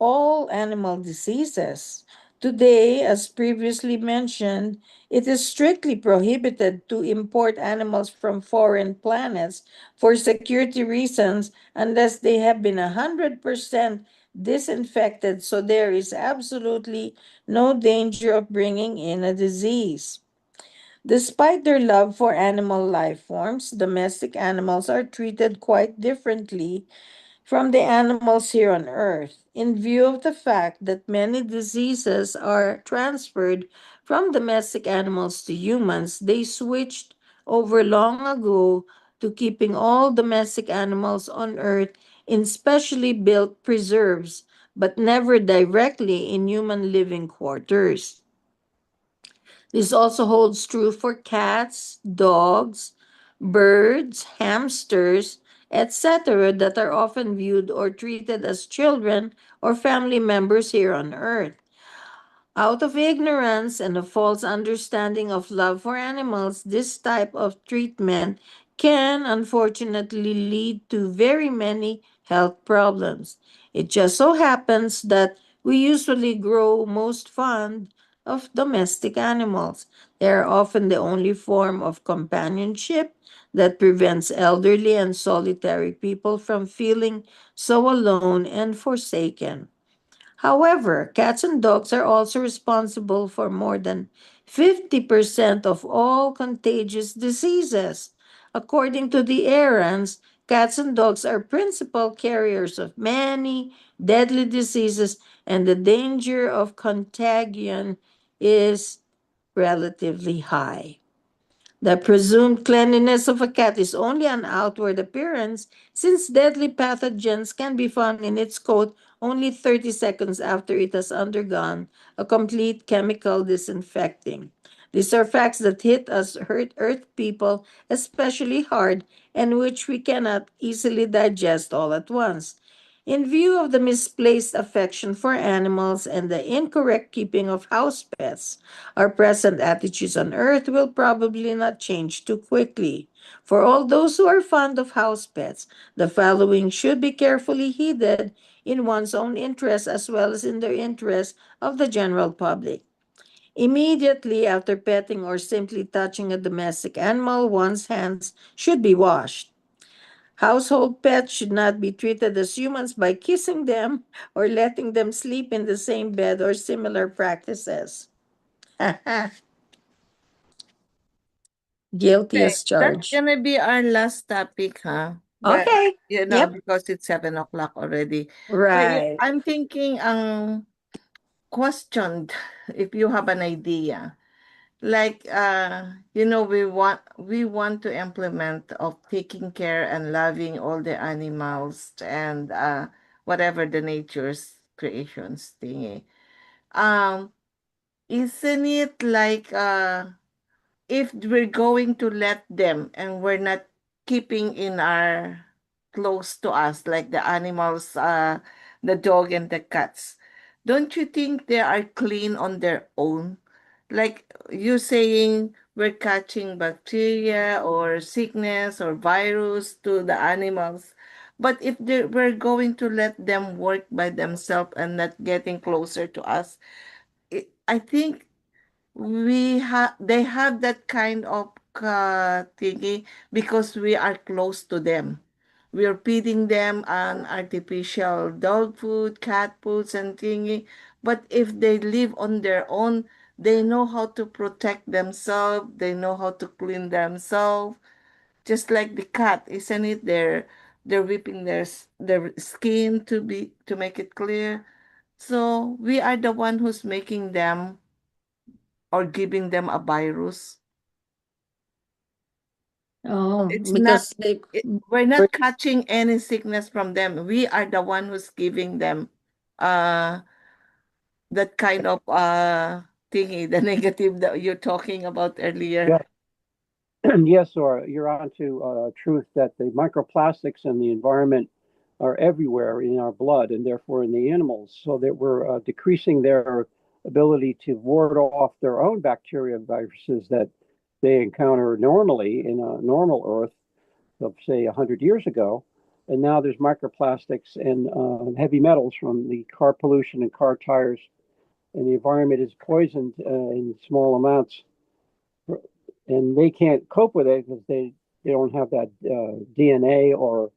all animal diseases. Today, as previously mentioned, it is strictly prohibited to import animals from foreign planets for security reasons unless they have been 100% disinfected, so there is absolutely no danger of bringing in a disease. Despite their love for animal life forms, domestic animals are treated quite differently from the animals here on Earth, in view of the fact that many diseases are transferred from domestic animals to humans. They switched over long ago to keeping all domestic animals on Earth in specially built preserves, but never directly in human living quarters. This also holds true for cats, dogs, birds, hamsters, etc., that are often viewed or treated as children or family members here on Earth. Out of ignorance and a false understanding of love for animals, this type of treatment can unfortunately lead to very many health problems. It just so happens that we usually grow most fond of domestic animals. They are often the only form of companionship that prevents elderly and solitary people from feeling so alone and forsaken. However, cats and dogs are also responsible for more than 50% of all contagious diseases. According to the errands, cats and dogs are principal carriers of many deadly diseases, and the danger of contagion is relatively high. The presumed cleanliness of a cat is only an outward appearance, since deadly pathogens can be found in its coat only 30 seconds after it has undergone a complete chemical disinfecting. These are facts that hurt Earth people especially hard, and which we cannot easily digest all at once. In view of the misplaced affection for animals and the incorrect keeping of house pets, our present attitudes on Earth will probably not change too quickly. For all those who are fond of house pets, the following should be carefully heeded in one's own interest as well as in the interest of the general public. Immediately after petting or simply touching a domestic animal, one's hands should be washed. Household pets should not be treated as humans by kissing them or letting them sleep in the same bed or similar practices. Guilty Okay, as that's charged. gonna be our last topic, huh? But Okay. you know, Yep. because it's 7 o'clock already. Right. I'm thinking questioned if you have an idea. Like we want to implement of taking care and loving all the animals and whatever the nature's creations thingy. Um, isn't it like if we're going to let them and we're not keeping in our close to us like the animals, the dog and the cats, don't you think they are clean on their own? Like you saying we're catching bacteria or sickness or virus to the animals, but if we're going to let them work by themselves and not getting closer to us, I think they have that kind of thingy because we are close to them. We are feeding them an artificial dog food, cat foods, and thingy. But if they live on their own, they know how to protect themselves. They know how to clean themselves. Just like the cat, isn't it? They're whipping their skin to make it clear. So we are the one who's making them or giving them a virus. Oh, It's not, because they we're not catching any sickness from them. We are the one who's giving them uh that kind of thingy, the negative that you're talking about earlier. Yeah. Yes, or you're on to truth that the microplastics in the environment are everywhere in our blood and therefore in the animals, so that we're decreasing their ability to ward off their own bacteria viruses that they encounter normally in a normal Earth of, say, 100 years ago. And now there's microplastics and heavy metals from the car pollution and car tires, and the environment is poisoned in small amounts, and they can't cope with it because they don't have that DNA or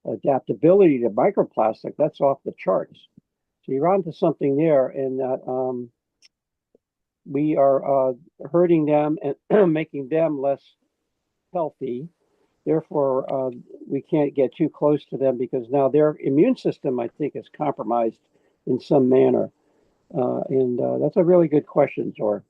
adaptability to microplastic. That's off the charts. So you're onto something there, and that we are hurting them and making them less healthy. Therefore, we can't get too close to them because now their immune system, I think, is compromised in some manner. And that's a really good question, Zor.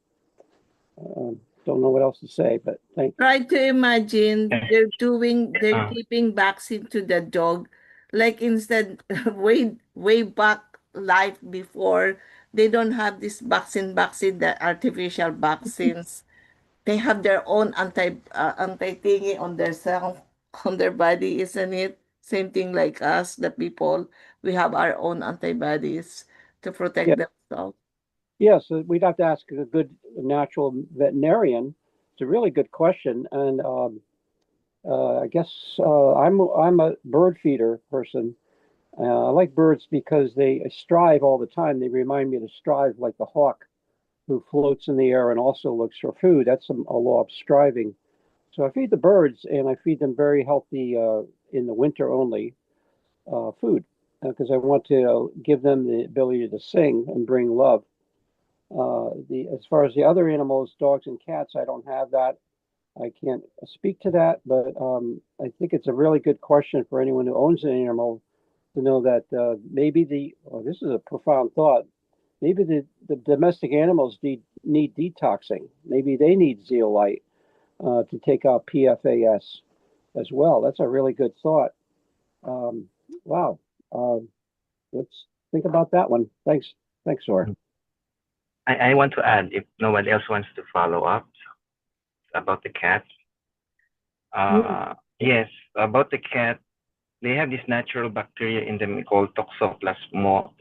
Don't know what else to say, but thanks. Try to imagine they're giving vaccine to the dog, like instead way back life before they don't have this vaccine, the artificial vaccines. They have their own anti thingy on their self, on their body, isn't it? Same thing like us, the people. We have our own antibodies to Yeah, protect themselves. yes, we'd have to ask a good natural veterinarian. It's a really good question, and I guess I'm a bird feeder person. I like birds because they strive all the time. They remind me to strive like the hawk who floats in the air and also looks for food. That's a law of striving. So I feed the birds, and I feed them very healthy in the winter only food because I want to give them the ability to sing and bring love. The As far as the other animals, dogs and cats, I don't have that. I can't speak to that, but I think it's a really good question for anyone who owns an animal to know that maybe this is a profound thought. Maybe the domestic animals need detoxing. Maybe they need zeolite to take out PFAS as well. That's a really good thought. Wow. Let's think about that one. Thanks, Sora. I want to add, if no one else wants to follow up about the cat. Yes, about the cat, they have this natural bacteria in them called Toxoplasma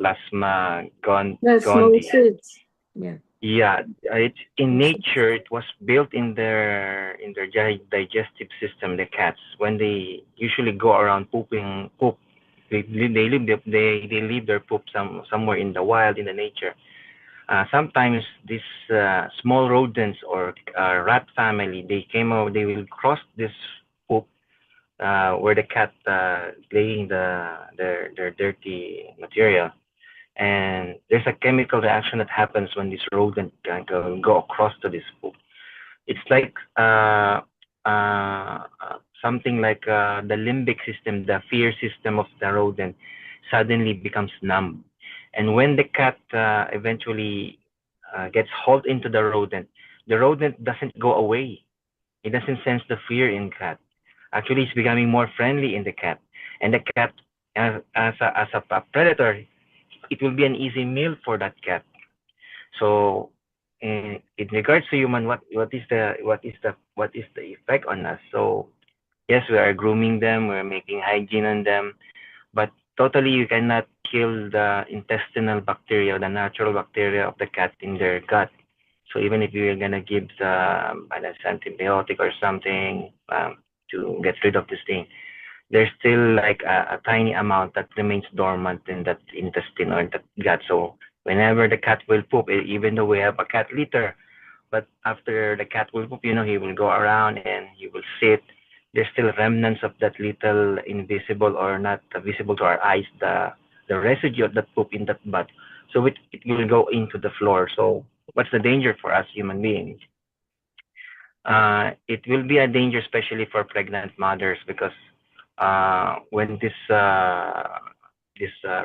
gondii. Yeah. Yeah, it's in Moses. nature. It was built in their digestive system. The cats, when they usually go around poop. They leave their poop somewhere in the wild in the nature. Sometimes these small rodents or rat family, they will cross this poop where the cat laying their dirty material, and there's a chemical reaction that happens when this rodent go across to this poop. It's like something like the limbic system, the fear system of the rodent, suddenly becomes numb. And when the cat eventually gets hauled into the rodent doesn't go away. It doesn't sense the fear in cat. Actually, it's becoming more friendly in the cat. And the cat, as a predator, it will be an easy meal for that cat. So, in regards to human, what is the effect on us? So, yes, we are grooming them, we're making hygiene on them, but totally you cannot kill the intestinal bacteria, the natural bacteria of the cat in their gut. So even if you're gonna give an antibiotic or something to get rid of this thing, there's still like a tiny amount that remains dormant in that intestine or that gut. So whenever the cat will poop, even though we have a cat litter, but after the cat will poop, he will go around and he will sit. There's still remnants of that little invisible or not visible to our eyes, the residue of that poop in that butt. So it will go into the floor. So what's the danger for us human beings? It will be a danger, especially for pregnant mothers, because when this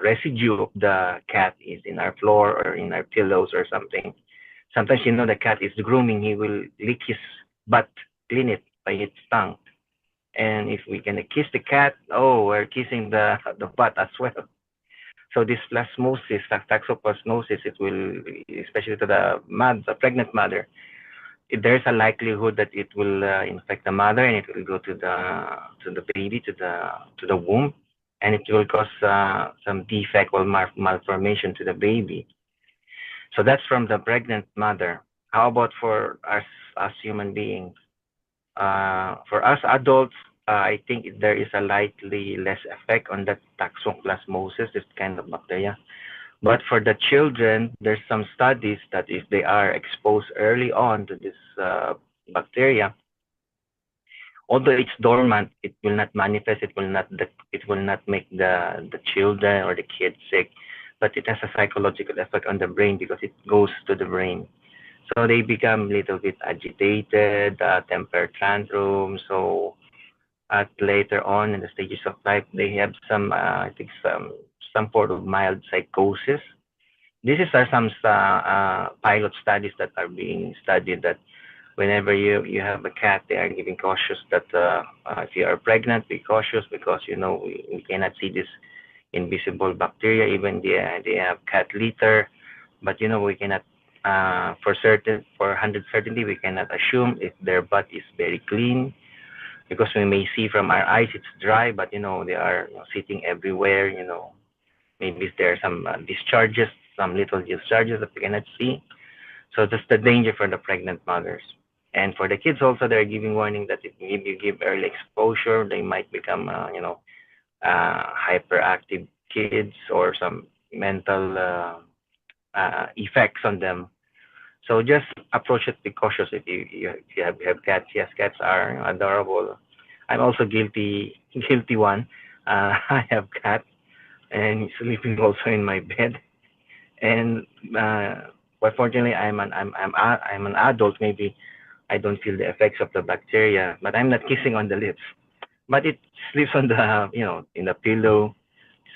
residue of the cat is in our floor or in our pillows or something, sometimes the cat is grooming. He will lick his butt, clean it by its tongue, and if we can kiss the cat, oh, we're kissing the butt as well. So this plasmosis, toxoplasmosis, it will, especially to the pregnant mother, there's a likelihood that it will infect the mother and it will go to the baby, to the womb, and it will cause some defect or malformation to the baby. So that's from the pregnant mother. How about for us as human beings? For us adults, I think there is a slightly less effect on that toxoplasmosis, this kind of bacteria. But for the children, there's some studies that if they are exposed early on to this bacteria, although it's dormant, it will not manifest. It will not make the children or the kids sick, but it has a psychological effect on the brain because it goes to the brain. So they become a little bit agitated, temper tantrum. So at later on in the stages of life, they have I think some sort of mild psychosis. This is some pilot studies that are being studied that whenever you have a cat, they are giving cautious that if you are pregnant, be cautious because we cannot see this invisible bacteria. Even they have cat litter, but we cannot for 100 certainty we cannot assume if their butt is very clean because we may see from our eyes it's dry, but they are sitting everywhere. Maybe there are some discharges, some little discharges that we cannot see. So that's the danger for the pregnant mothers. And for the kids also, they're giving warning that if you give early exposure, they might become, hyperactive kids or some mental effects on them. So just approach it, be cautious if you have cats. Yes, cats are adorable. I'm also guilty one. I have cat and he's sleeping also in my bed. And but fortunately, I'm an adult. Maybe I don't feel the effects of the bacteria, but I'm not kissing on the lips. But it sleeps on the in the pillow,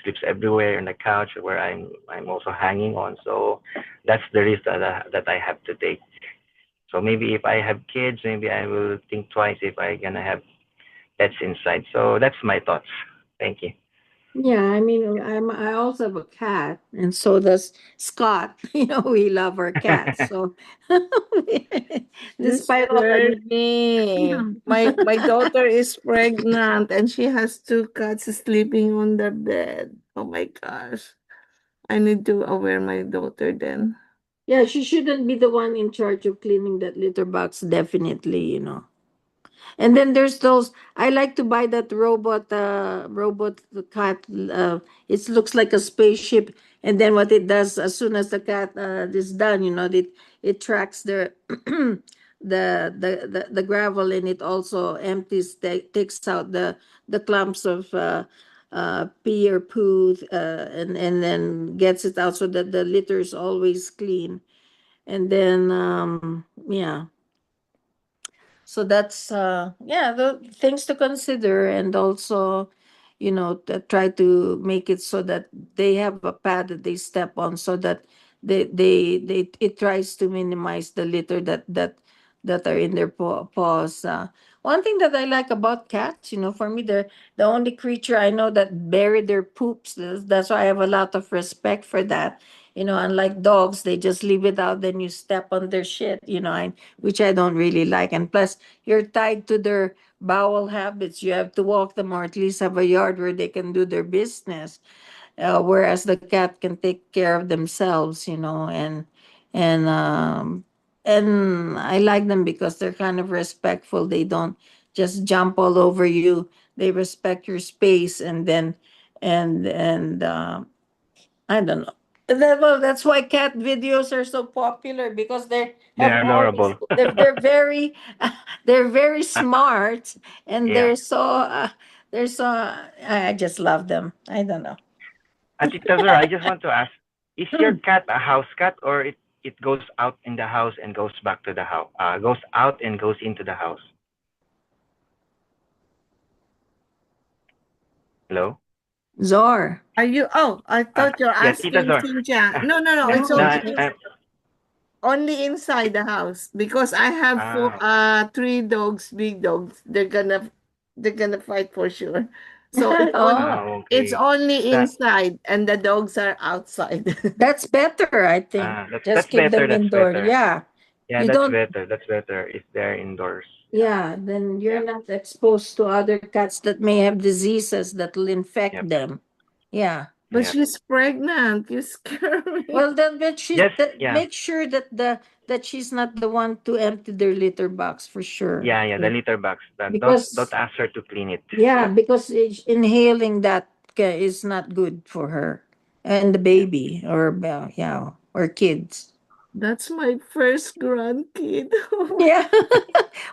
sleeps everywhere on the couch where I'm also hanging on. So that's the risk that I have to take. So maybe if I have kids, maybe I will think twice if I gonna have pets inside. So that's my thoughts. Thank you. Yeah, I mean, I also have a cat, and so does Scott. You know, we love our cats. So, You despite all scared the me. My daughter is pregnant and she has two cats sleeping on the bed. Oh my gosh. I need to aware my daughter then. yeah, she shouldn't be the one in charge of cleaning that litter box. Definitely, you know. And then there's those. I like to buy that robot cat. It looks like a spaceship, and then what it does as soon as the cat is done, you know, it tracks the gravel, and it also takes out the clumps of pee or poo, and then gets it out so that the litter is always clean. And then yeah, so that's yeah, the things to consider, and also, you know, try to make it so that they have a pad that they step on, so that they it tries to minimize the litter that are in their paws. One thing that I like about cats, you know, for me, they're the only creature I know that bury their poops. That's why I have a lot of respect for that. You know, unlike dogs, they just leave it out, then you step on their shit, you know, which I don't really like. And plus, you're tied to their bowel habits. You have to walk them, or at least have a yard where they can do their business. Whereas the cat can take care of themselves, you know, and um, and I like them because they're kind of respectful. They don't just jump all over you. They respect your space, and then and I don't know. Well, that's why cat videos are so popular, because they have They're all these. adorable. They're very, they're very smart, and Yeah. they're so. I just love them. I don't know. Tita Zora, I just want to ask, is your cat a house cat or it goes out in the house and goes back to the house? Goes out and goes into the house. Hello? Zor. Are you I thought you're Yeah, Tita asking Zora. Cynthia. No, it's No, No. only inside the house because I have three dogs, big dogs. They're gonna fight for sure. So Oh, it's okay. only That inside and the dogs are outside. that's better, I think. Just that's keep better. them That's indoor. better. Yeah, Yeah, you that's don't. better. That's better if they're indoors. Yeah, then you're Yep. not exposed to other cats that may have diseases that will infect Yep. them. Yeah. But Yep. she's pregnant. You scare me. Well, then, but Yes. Yeah. make sure that that she's not the one to empty their litter box for sure. Yeah. Yeah. The litter box. Don't Because ask her to clean it. yeah, Yep. because inhaling that is not good for her and the Yep. baby, or yeah, or kids. That's my first grandkid. Yeah.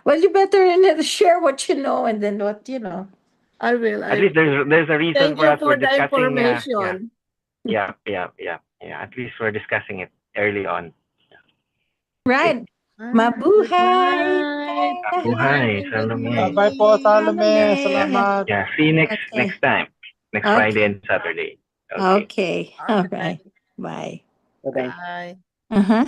Well, you better share what you know, and then what you know. I will. At least there's a reason Thank for you us. We're for the discussing. Yeah. information. Yeah. Yeah. Yeah. Yeah. At least we're discussing it early on. Okay. Right. Good Mabuhay. night. Good night Mabuhay, and good Salome. Bye po, Salome. Salome. Salamat. Yeah. See you Okay. next time. Next Okay. Friday and Saturday. Okay. Okay. All Okay. right. Bye. Bye-bye. Bye. Uh-huh.